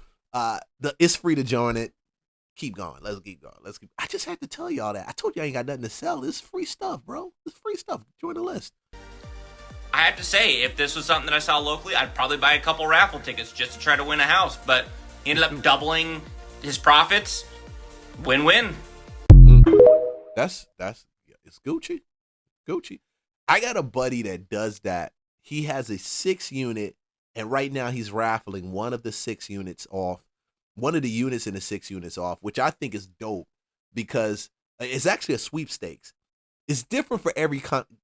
S1: It's free to join it. Keep going. Let's keep going. I just had to tell y'all that. I told you I ain't got nothing to sell. It's free stuff, bro. It's free stuff. Join the list.
S3: I have to say, if this was something that I saw locally, I'd probably buy a couple raffle tickets just to try to win a house. But he ended up doubling his profits. Win-win.
S1: It's Gucci. I got a buddy that does that. He has a 6 unit, and right now he's raffling one of the 6 units off. One of the units in the 6 units off, which I think is dope because it's actually a sweepstakes. It's different for every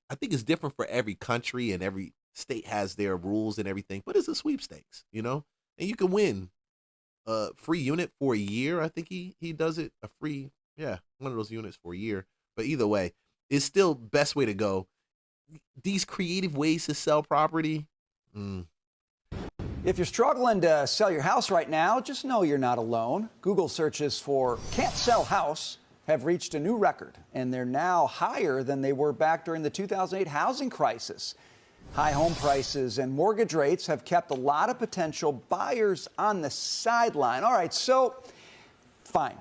S1: I think it's different for every country and every state has their rules and everything, but it's a sweepstakes, and you can win a free unit for a year. I think he does it one of those units for a year. But either way, it's still best way to go. These creative ways to sell property.
S5: If you're struggling to sell your house right now, just know you're not alone. Google searches for can't sell house have reached a new record, and they're now higher than they were back during the 2008 housing crisis. High home prices and mortgage rates have kept a lot of potential buyers on the sideline. All right, so fine.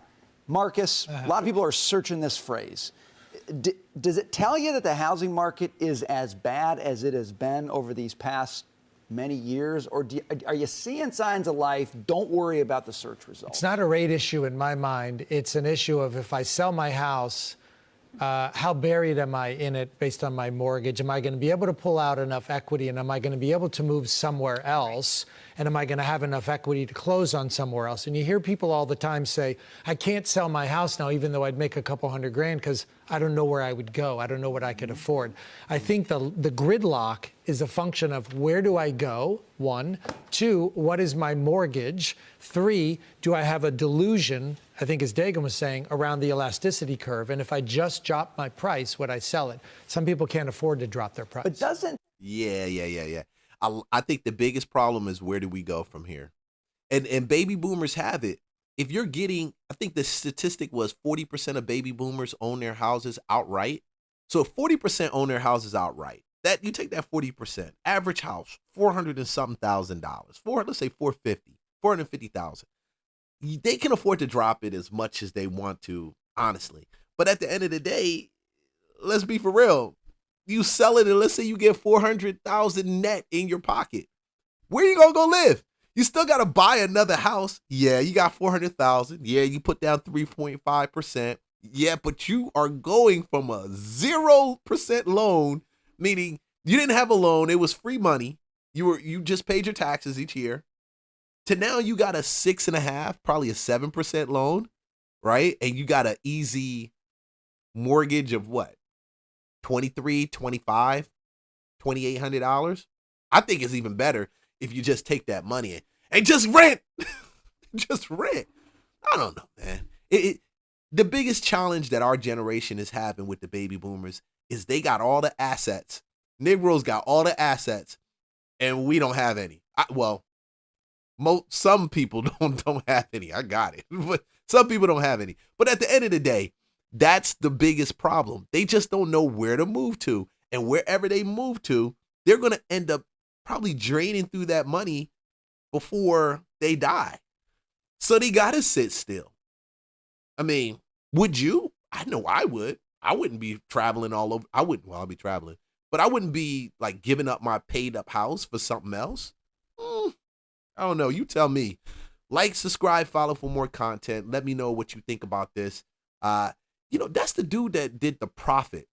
S5: Marcus, a lot of people are searching this phrase. Does it tell you that the housing market is as bad as it has been over these past many years, or are you seeing signs of life? Don't worry about the search results.
S8: It's not a rate issue in my mind. It's an issue of if I sell my house, how buried am I in it based on my mortgage? Am I going to be able to pull out enough equity, and am I going to be able to move somewhere else? And am I going to have enough equity to close on somewhere else? And you hear people all the time say, I can't sell my house now, even though I'd make a couple $100,000 because I don't know where I would go. I don't know what I could afford. I think the gridlock is a function of where do I go? 1, 2, what is my mortgage? 3, do I have a delusion, I think as Dagan was saying, around the elasticity curve? And if I just drop my price, would I sell it? Some people can't afford to drop their price.
S5: But doesn't...
S1: Yeah. I think the biggest problem is where do we go from here? And baby boomers have it. If you're getting, I think the statistic was 40% of baby boomers own their houses outright. So if 40% own their houses outright, that you take that 40%, average house, $400 and something thousand, let's say $450. 450,000. They can afford to drop it as much as they want to, honestly. But at the end of the day, let's be for real. You sell it and let's say you get 400,000 net in your pocket. Where you gonna go live? You still gotta buy another house. Yeah, you got 400,000. Yeah, you put down 3.5%. Yeah, but you are going from a 0% loan, meaning you didn't have a loan, it was free money. You just paid your taxes each year. To now you got a 6.5%, probably a 7% loan, right? And you got an easy mortgage of what? $2,300, $2,500, $2,800. I think it's even better if you just take that money and just rent. Just rent. I don't know, man. The biggest challenge that our generation is having with the baby boomers is they got all the assets. Negroes got all the assets, and we don't have any. Some people don't have any. I got it. But some people don't have any. But at the end of the day, that's the biggest problem. They just don't know where to move to. And wherever they move to, they're going to end up probably draining through that money before they die. So they got to sit still. I mean, would you? I know I would. I wouldn't be traveling all over. I'll be traveling. But I wouldn't be like giving up my paid up house for something else. I don't know. You tell me. Like, subscribe, follow for more content. Let me know what you think about this. That's the dude that did The Prophet.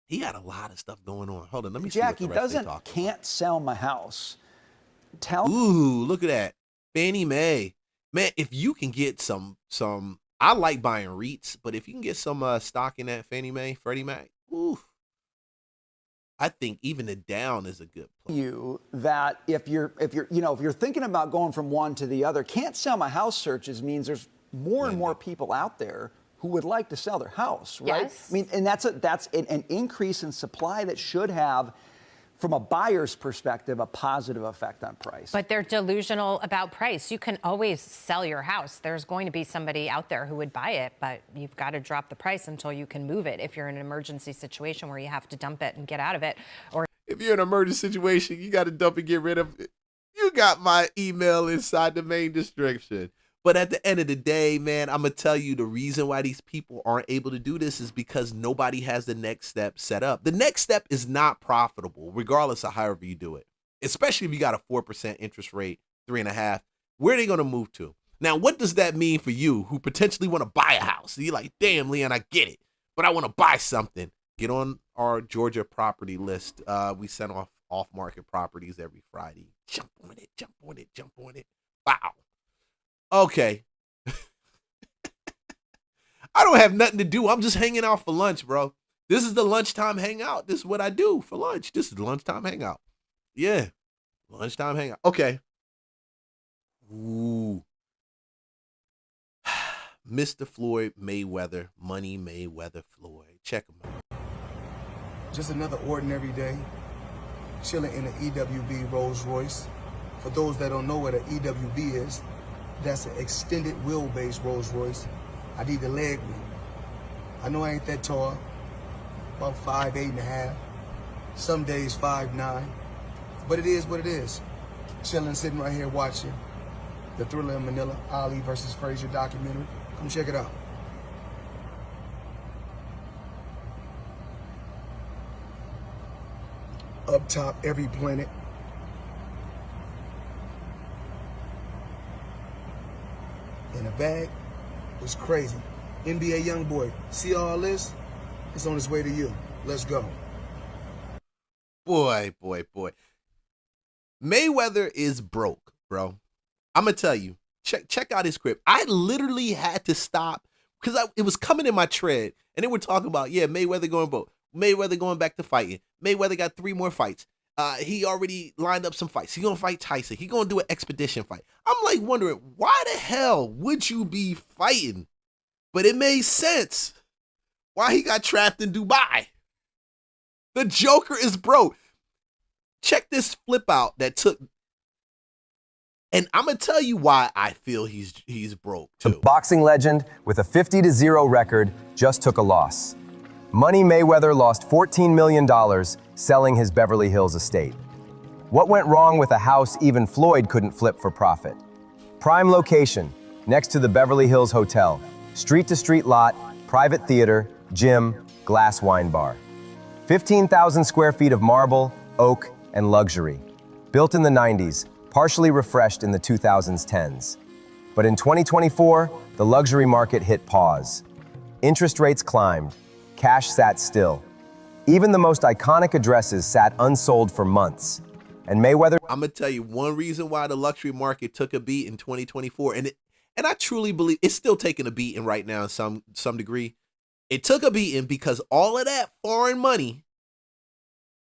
S1: He had a lot of stuff going on. Hold on, let me see what the rest they talk
S5: Can't Sell My House.
S1: Ooh, look at that. Fannie Mae. Man, if you can get some I like buying REITs, but if you can get some stock in that Fannie Mae, Freddie Mac, ooh, I think even the down is a good play.
S5: That if you're thinking about going from one to the other, Can't Sell My House searches means there's more and more people out there who would like to sell their house, right?
S7: Yes.
S5: I mean, and that's an increase in supply that should have, from a buyer's perspective, a positive effect on price.
S7: But they're delusional about price. You can always sell your house. There's going to be somebody out there who would buy it, but you've got to drop the price until you can move it if you're in an emergency situation where you have to dump it and get out of it. Or
S1: if you're in an emergency situation, you got to dump and get rid of it. You got my email inside the main description. But at the end of the day, man, I'm going to tell you the reason why these people aren't able to do this is because nobody has the next step set up. The next step is not profitable, regardless of however you do it, especially if you got a 4% interest rate, 3.5%. Where are they going to move to? Now, what does that mean for you who potentially want to buy a house? You're like, damn, Leon, I get it, but I want to buy something. Get on our Georgia property list. We send off market properties every Friday. Jump on it, jump on it, jump on it. Wow. Okay. I don't have nothing to do. I'm just hanging out for lunch, bro. This is the lunchtime hangout. This is what I do for lunch. This is the lunchtime hangout. Yeah. Lunchtime hangout. Okay. Ooh. Mr. Floyd Mayweather. Money Mayweather Floyd. Check him out.
S9: Just another ordinary day. Chilling in an EWB Rolls Royce. For those that don't know what an EWB is, that's an extended wheelbase Rolls Royce. I need the leg room. I know I ain't that tall, about 5'8.5". Some days 5'9", but it is what it is. Chilling, sitting right here watching the Thriller in Manila, Ali versus Frazier documentary. Come check it out. Up top, every planet. In the bag, it's crazy. NBA YoungBoy, see all this? It's on its way to you. Let's go.
S1: Boy. Mayweather is broke, bro. I'm going to tell you, check out his crib. I literally had to stop because it was coming in my tread. And they were talking about, Mayweather going broke. Mayweather going back to fighting. Mayweather got 3 more fights. He already lined up some fights. He gonna fight Tyson. He gonna do an expedition fight. I'm like wondering, why the hell would you be fighting? But it made sense why he got trapped in Dubai. The Joker is broke. Check this flip out that took, and I'm gonna tell you why I feel he's broke too.
S10: The boxing legend with a 50-0 record just took a loss. Money Mayweather lost $14 million selling his Beverly Hills estate. What went wrong with a house even Floyd couldn't flip for profit? Prime location, next to the Beverly Hills Hotel. Street-to-street lot, private theater, gym, glass wine bar. 15,000 square feet of marble, oak, and luxury. Built in the 90s, partially refreshed in the 2010s. But in 2024, the luxury market hit pause. Interest rates climbed, cash sat still. Even the most iconic addresses sat unsold for months. And Mayweather...
S1: I'm going to tell you one reason why the luxury market took a beat in 2024, and I truly believe it's still taking a beating right now in some degree. It took a beating because all of that foreign money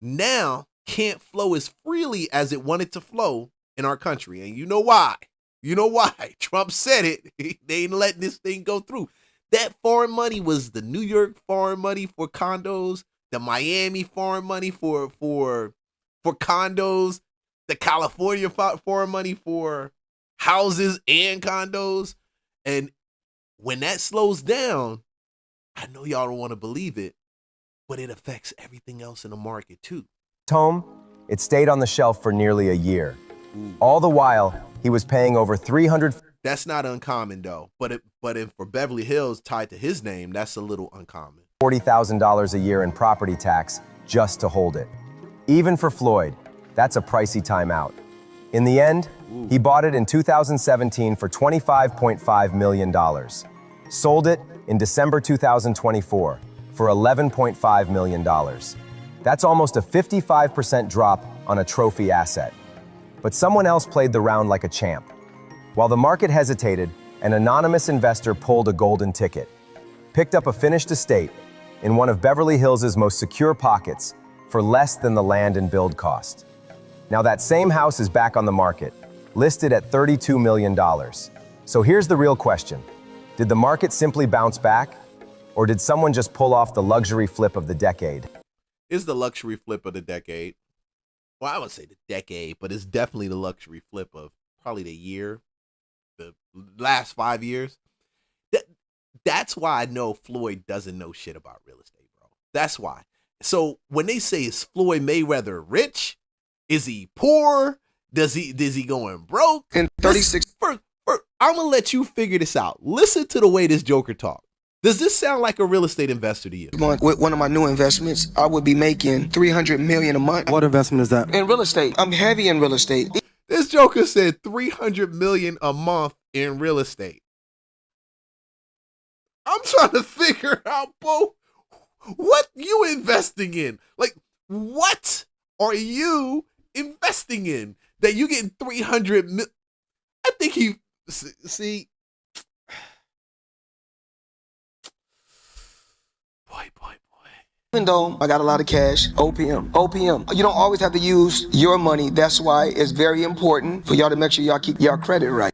S1: now can't flow as freely as it wanted to flow in our country. And you know why? You know why? Trump said it. They ain't letting this thing go through. That foreign money was the New York foreign money for condos, the Miami foreign money for condos, the California foreign money for houses and condos. And when that slows down, I know y'all don't want to believe it, but it affects everything else in the market too.
S10: Home, it stayed on the shelf for nearly a year. All the while, he was paying over $300.
S1: That's not uncommon though, but for Beverly Hills tied to his name, that's a little uncommon.
S10: $40,000 a year in property tax just to hold it. Even for Floyd, that's a pricey timeout. In the end, he bought it in 2017 for $25.5 million. Sold it in December 2024 for $11.5 million. That's almost a 55% drop on a trophy asset. But someone else played the round like a champ. While the market hesitated, an anonymous investor pulled a golden ticket, picked up a finished estate in one of Beverly Hills' most secure pockets for less than the land and build cost. Now that same house is back on the market, listed at $32 million. So here's the real question. Did the market simply bounce back? Or did someone just pull off the luxury flip of the decade?
S1: It's the luxury flip of the decade. Well, I would say the decade, but it's definitely the luxury flip of probably the year, the last 5 years. That's why I know Floyd doesn't know shit about real estate, bro. That's why. So when they say, is Floyd Mayweather rich? Is he poor? Does he going broke?
S9: In 36.
S1: I'm going to let you figure this out. Listen to the way this joker talk. Does this sound like a real estate investor to you?
S9: With one of my new investments, I would be making $300 million a month.
S11: What investment is that?
S9: In real estate. I'm heavy in real estate.
S1: This joker said $300 million a month in real estate. I'm trying to figure out, Bo, what you investing in? Like, what are you investing in that you getting 300 million? I think he see. Boy.
S9: Even though I got a lot of cash, OPM. You don't always have to use your money. That's why it's very important for y'all to make sure y'all keep y'all credit right.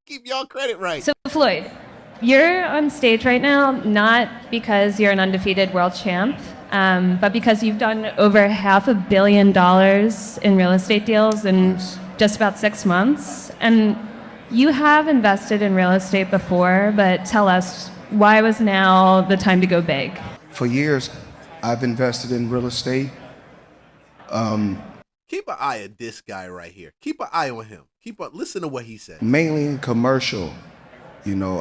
S1: Keep y'all credit right.
S12: So Floyd, you're on stage right now not because you're an undefeated world champ, but because you've done over $500 million in real estate deals in just about 6 months. And you have invested in real estate before, but tell us, why was now the time to go big?
S9: For years, I've invested in real estate.
S1: Keep an eye on this guy right here. Keep an eye on him. Listen to what he said.
S9: Mainly in commercial. You know,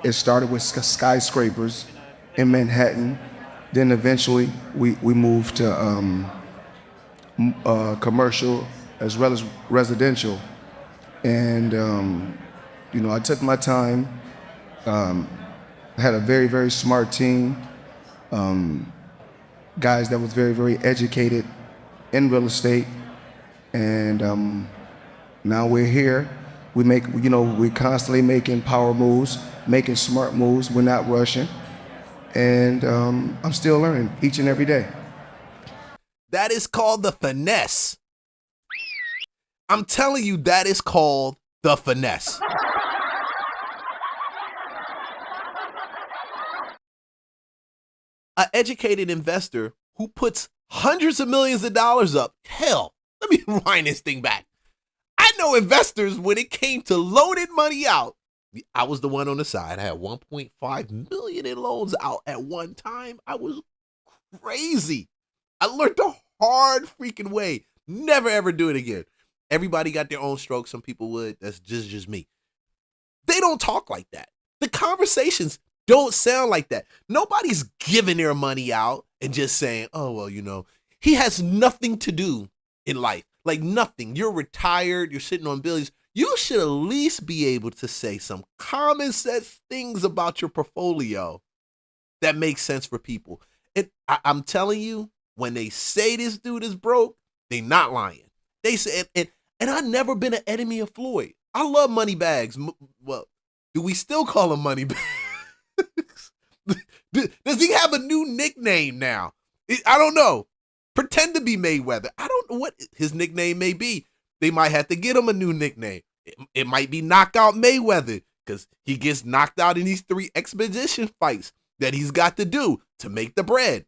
S9: it started with skyscrapers in Manhattan. Then eventually we moved to commercial as well as residential. And, you know, I took my time. I had a very, very smart team. Guys that was very, very educated in real estate. And now we're here. We're constantly making power moves, making smart moves. We're not rushing. And I'm still learning each and every day.
S1: That is called the finesse. I'm telling you, that is called the finesse. An educated investor who puts hundreds of millions of dollars up. Hell, let me rewind this thing back. I know investors, when it came to loaning money out, I was the one on the side. I had 1.5 million in loans out at one time. I was crazy. I learned the hard freaking way Never ever do it again. Everybody got their own stroke. Some people would. That's just me. They don't talk like that. The conversations don't sound like that. Nobody's giving their money out and just saying, oh, well, you know, he has nothing to do in life. Like nothing. You're retired. You're sitting on billions. You should at least be able to say some common sense things about your portfolio that makes sense for people. And I'm telling you, when they say this dude is broke, they not lying. They say, and I've never been an enemy of Floyd. I love money bags. Well, do we still call him money bags? Does he have a new nickname now? I don't know. Pretend to be Mayweather. I don't know what his nickname may be. They might have to get him a new nickname. It might be Knockout Mayweather because he gets knocked out in these 3 expedition fights that he's got to do to make the bread.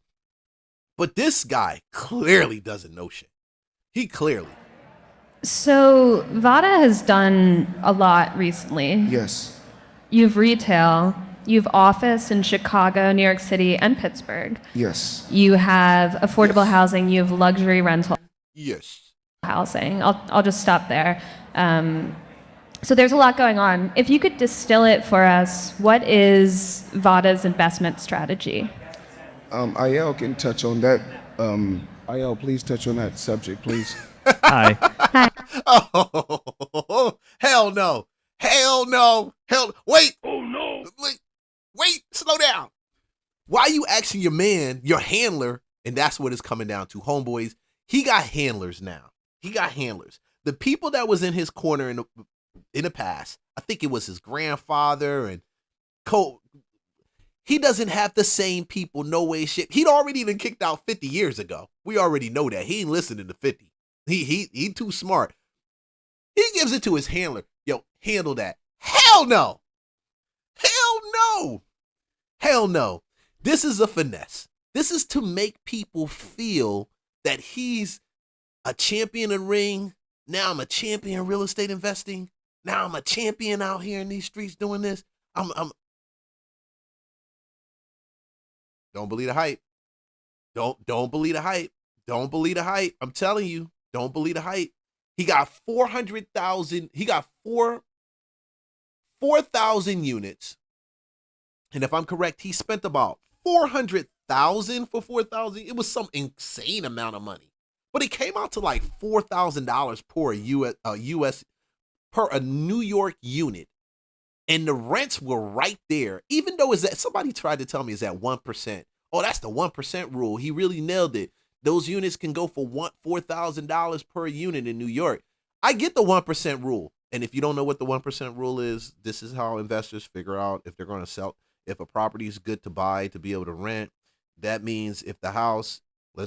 S1: But this guy clearly doesn't know shit. He clearly.
S12: So Vada has done a lot recently.
S11: Yes.
S12: You've retail, you've office in Chicago, New York City, and Pittsburgh.
S11: Yes.
S12: You have affordable housing, you have luxury rental
S1: Yes.
S12: housing. I'll just stop there. So there's a lot going on. If you could distill it for us, what is Vada's investment strategy?
S11: Ayel can touch on that. Ayel, please touch on that subject, please.
S2: Hi.
S12: Hi.
S1: Oh, hell no. Hell no. Hell, wait. Oh no. Wait, slow down. Why are you asking your man, your handler, and that's what it's coming down to, homeboys, he got handlers now. He got handlers. The people that was in his corner in the past, I think it was his grandfather and he doesn't have the same people, no way, shit. He'd already been kicked out 50 years ago. We already know that. He ain't listening to 50. He too smart. He gives it to his handler. Yo, handle that. Hell no. Hell no. Hell no. This is a finesse. This is to make people feel that he's a champion in ring. Now I'm a champion in real estate investing. Now I'm a champion out here in these streets doing this. Don't believe the hype. Don't believe the hype. Don't believe the hype. I'm telling you, don't believe the hype. He got 400,000. He got 4,000 units. And if I'm correct, he spent about 400,000 for 4,000. It was some insane amount of money. But it came out to like $4,000 per US per a New York unit. And the rents were right there. Even though somebody tried to tell me it's at 1%. Oh, that's the 1% rule. He really nailed it. Those units can go for $4,000 per unit in New York. I get the 1% rule. And if you don't know what the 1% rule is, this is how investors figure out if they're going to sell. If a property is good to buy, to be able to rent, that means if the house,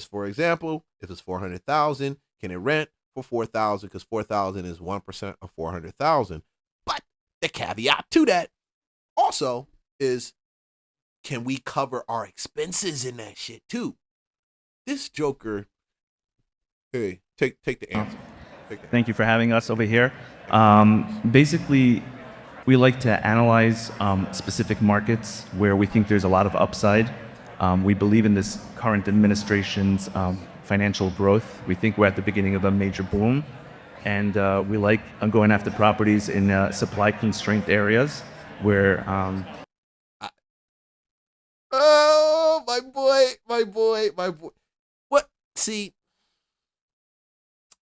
S1: for example, if it's 400,000, can it rent for 4,000? Because 4,000 is 1% of 400,000. But the caveat to that also is, can we cover our expenses in that shit too? This joker, hey, take the answer.
S13: Thank you for having us over here. Basically, we like to analyze specific markets where we think there's a lot of upside. We believe in this current administration's financial growth. We think we're at the beginning of a major boom. And we like going after properties in supply-constrained areas where...
S1: Oh, my boy. What? See,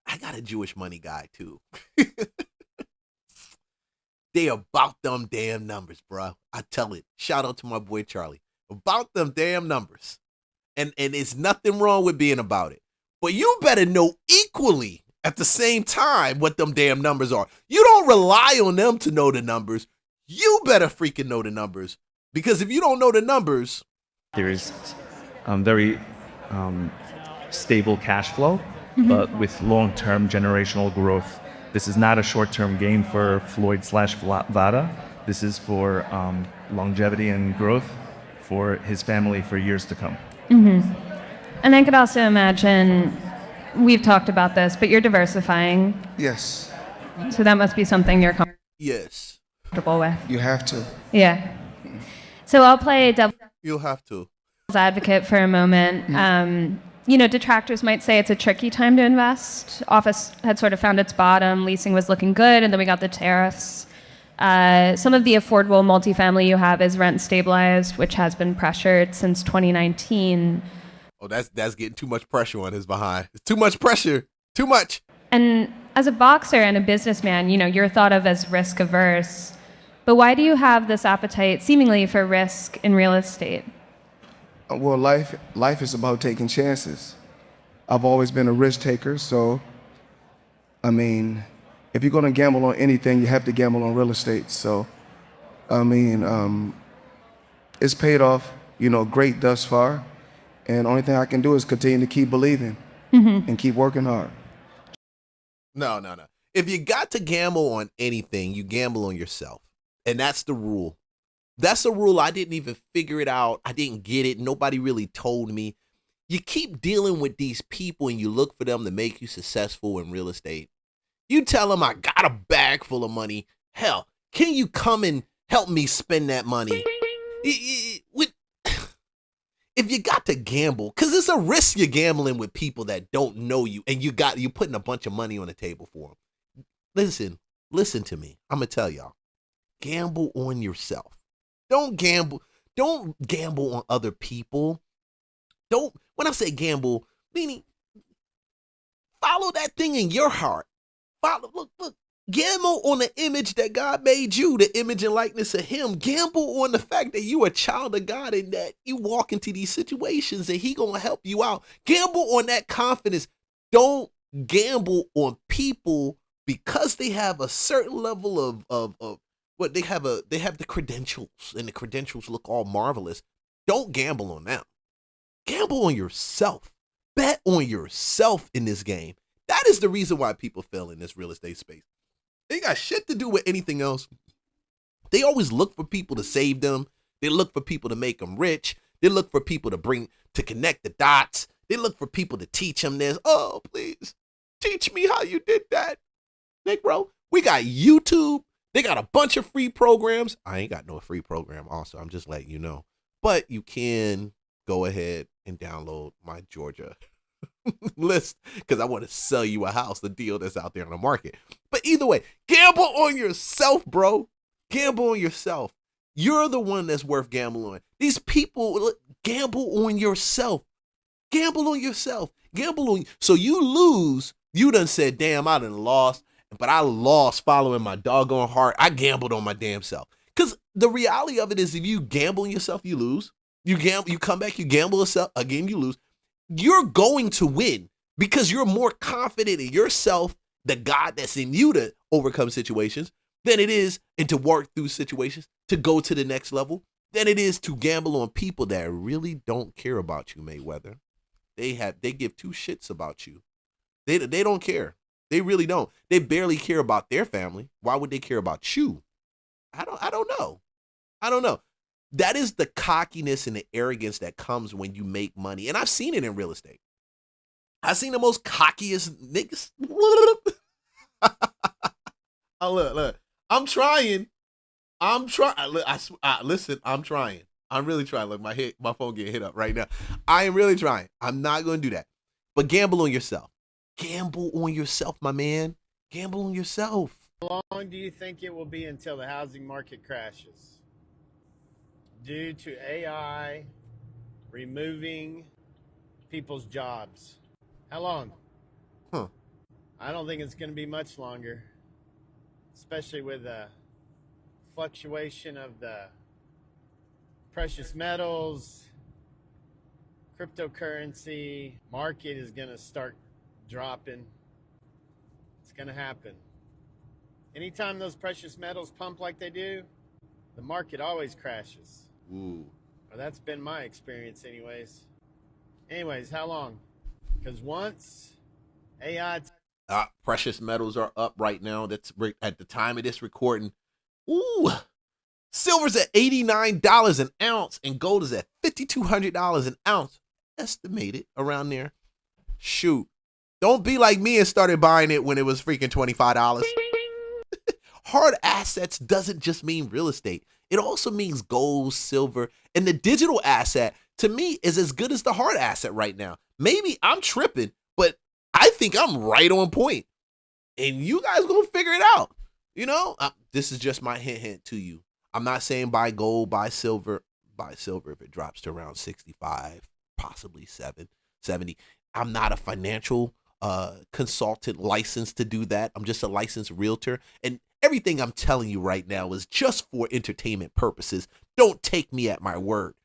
S1: I got a Jewish money guy, too. They about them damn numbers, bro. I tell it. Shout out to my boy Charlie. About them damn numbers. And it's nothing wrong with being about it. But you better know equally at the same time what them damn numbers are. You don't rely on them to know the numbers. You better freaking know the numbers. Because if you don't know the numbers...
S13: There is very stable cash flow, but with long-term generational growth. This is not a short-term game for Floyd/Vada. This is for longevity and growth for his family for years to come.
S12: And I could also imagine, we've talked about this, but you're diversifying.
S11: Yes.
S12: So that must be something you're
S1: Yes.
S12: comfortable with.
S11: You have to.
S12: Yeah. So I'll play devil's
S1: You'll have to.
S12: advocate for a moment. detractors might say it's a tricky time to invest. Office had sort of found its bottom, leasing was looking good, and then we got the tariffs. Some of the affordable multifamily you have is rent stabilized, which has been pressured since 2019.
S1: Oh, that's getting too much pressure on his behind. It's too much pressure. Too much.
S12: And as a boxer and a businessman, you're thought of as risk averse. But why do you have this appetite, seemingly, for risk in real estate?
S11: Well, life is about taking chances. I've always been a risk taker, so, I mean, if you're going to gamble on anything, you have to gamble on real estate. So, I mean, it's paid off, great thus far. And the only thing I can do is continue to keep believing and keep working hard.
S1: No. If you got to gamble on anything, you gamble on yourself. And that's the rule. That's a rule. I didn't even figure it out. I didn't get it. Nobody really told me. You keep dealing with these people and you look for them to make you successful in real estate. You tell them, I got a bag full of money. Hell, can you come and help me spend that money? If you got to gamble, because it's a risk you're gambling with people that don't know you, and you're putting a bunch of money on the table for them. Listen to me. I'm going to tell y'all. Gamble on yourself. Don't gamble on other people. When I say gamble, meaning follow that thing in your heart. Look, gamble on the image that God made you, the image and likeness of him. Gamble on the fact that you are a child of God and that you walk into these situations and he gonna help you out. Gamble on that confidence. Don't gamble on people because they have a certain level of what they have the credentials, and the credentials look all marvelous. Don't gamble on them. Gamble on yourself. Bet on yourself in this game. That is the reason why people fail in this real estate space. They got shit to do with anything else. They always look for people to save them. They look for people to make them rich. They look for people to connect the dots. They look for people to teach them this. Oh, please teach me how you did that. Nick, bro, we got YouTube. They got a bunch of free programs. I ain't got no free program also. I'm just letting you know. But you can go ahead and download my Georgia list because I want to sell you a house, the deal that's out there on the market. But either way, gamble on yourself, bro. Gamble on yourself. You're the one that's worth gambling on. These people, gamble on yourself. Gamble on yourself. Gamble on. So you lose. You done said, damn, I done lost. But I lost following my doggone heart. I gambled on my damn self. Because the reality of it is if you gamble on yourself, you lose. You come back, you gamble yourself, again, you lose. You're going to win because you're more confident in yourself, the God that's in you to overcome situations, than it is and to work through situations, to go to the next level, than it is to gamble on people that really don't care about you, Mayweather. They give two shits about you. They don't care. They really don't. They barely care about their family. Why would they care about you? I don't know. I don't know. That is the cockiness and the arrogance that comes when you make money. And I've seen it in real estate. I've seen the most cockiest niggas. Oh, look. I'm trying. Listen, I'm trying. I'm really trying. Look, my phone getting hit up right now. I am really trying. I'm not going to do that. But gamble on yourself. Gamble on yourself, my man. Gamble on yourself.
S6: How long do you think it will be until the housing market crashes? Due to AI removing people's jobs. How long? I don't think it's going to be much longer, especially with the fluctuation of the precious metals, cryptocurrency. Market is going to start dropping. It's going to happen. Anytime those precious metals pump like they do, the market always crashes.
S1: Ooh.
S6: Well, that's been my experience anyways. Anyways, how long? Because once AI...
S1: precious metals are up right now. That's at the time of this recording. Ooh. Silver's at $89 an ounce and gold is at $5,200 an ounce. Estimated around there. Shoot. Don't be like me and started buying it when it was freaking $25. Hard assets doesn't just mean real estate. It also means gold, silver, and the digital asset to me, is as good as the hard asset right now. Maybe I'm tripping, but I think I'm right on point. And you guys gonna figure it out. You know, this is just my hint to you. I'm not saying buy gold, buy silver. Buy silver if it drops to around 65, possibly 70. I'm not a financial consultant licensed to do that. I'm just a licensed realtor. And everything I'm telling you right now is just for entertainment purposes. Don't take me at my word.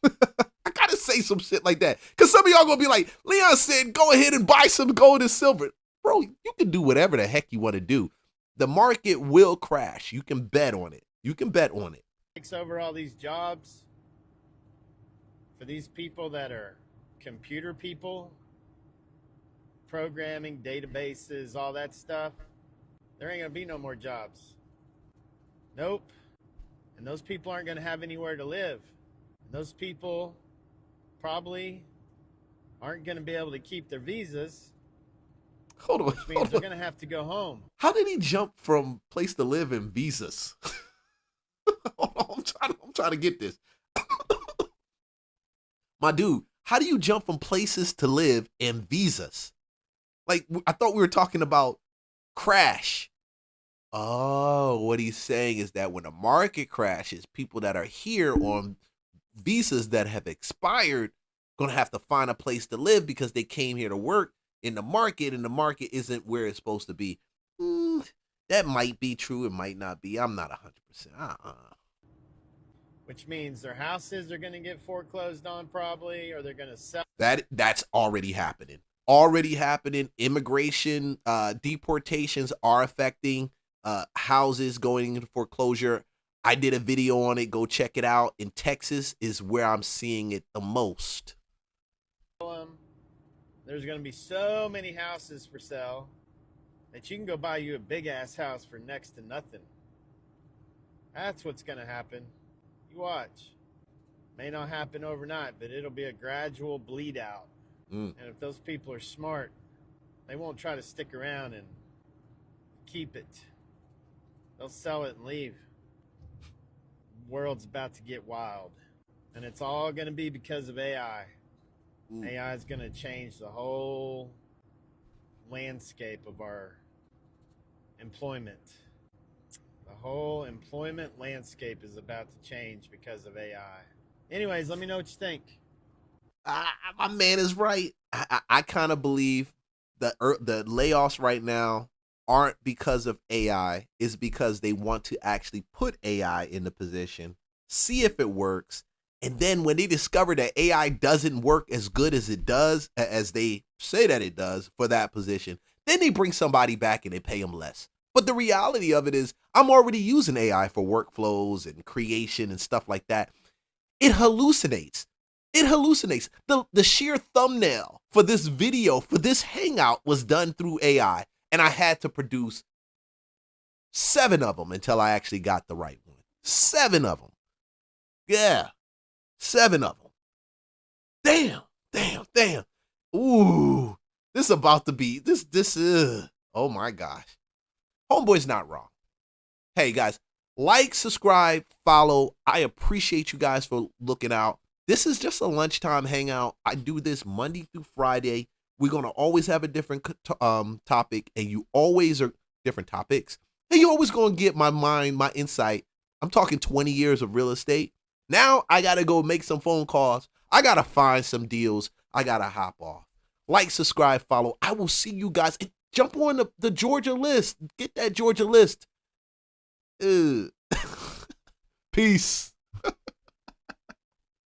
S1: I gotta say some shit like that. Because some of y'all gonna be like, Leon said, go ahead and buy some gold and silver. Bro, you can do whatever the heck you want to do. The market will crash. You can bet on it. You can bet on it.
S6: Takes over all these jobs for these people that are computer people, programming, databases, all that stuff. There ain't gonna be no more jobs. Nope. And those people aren't gonna have anywhere to live. And those people probably aren't gonna be able to keep their visas.
S1: Hold on.
S6: Which means they're gonna have to go home.
S1: How did he jump from place to live and visas? Hold on, I'm trying to get this. My dude, how do you jump from places to live and visas? Like, I thought we were talking about crash. Oh, what he's saying is that when the market crashes, people that are here on visas that have expired gonna have to find a place to live because they came here to work in the market, and the market isn't where it's supposed to be. That might be true. It might not be. I'm not 100%.
S6: Which means their houses are going to get foreclosed on probably, or they're going to sell.
S1: That's already happening. Already happening. Immigration, deportations are affecting houses going into foreclosure. I did a video on it. Go check it out. In Texas is where I'm seeing it the most.
S6: There's going to be so many houses for sale that you can go buy you a big ass house for next to nothing. That's what's going to happen. You watch. May not happen overnight, but it'll be a gradual bleed out. And if those people are smart, they won't try to stick around and keep it. They'll sell it and leave. The world's about to get wild. And it's all going to be because of AI. AI is going to change the whole landscape of our employment. The whole employment landscape is about to change because of AI. Anyways, let me know what you think.
S1: My man is right. I kind of believe the layoffs right now aren't because of AI. It's because they want to actually put AI in the position, see if it works. And then when they discover that AI doesn't work as good as it does, as they say that it does for that position, then they bring somebody back and they pay them less. But the reality of it is I'm already using AI for workflows and creation and stuff like that. It hallucinates. It hallucinates. The sheer thumbnail for this video, for this hangout was done through AI. And I had to produce 7 of them until I actually got the right one. 7 of them. Yeah. 7 of them. Damn. Ooh, this is about to be, oh my gosh. Homeboy's not wrong. Hey guys, like, subscribe, follow. I appreciate you guys for looking out. This is just a lunchtime hangout. I do this Monday through Friday. We're going to always have a different topic, and you always are different topics. And you always going to get my mind, my insight. I'm talking 20 years of real estate. Now I got to go make some phone calls. I got to find some deals. I got to hop off. Like, subscribe, follow. I will see you guys. Jump on the Georgia list. Get that Georgia list. Peace.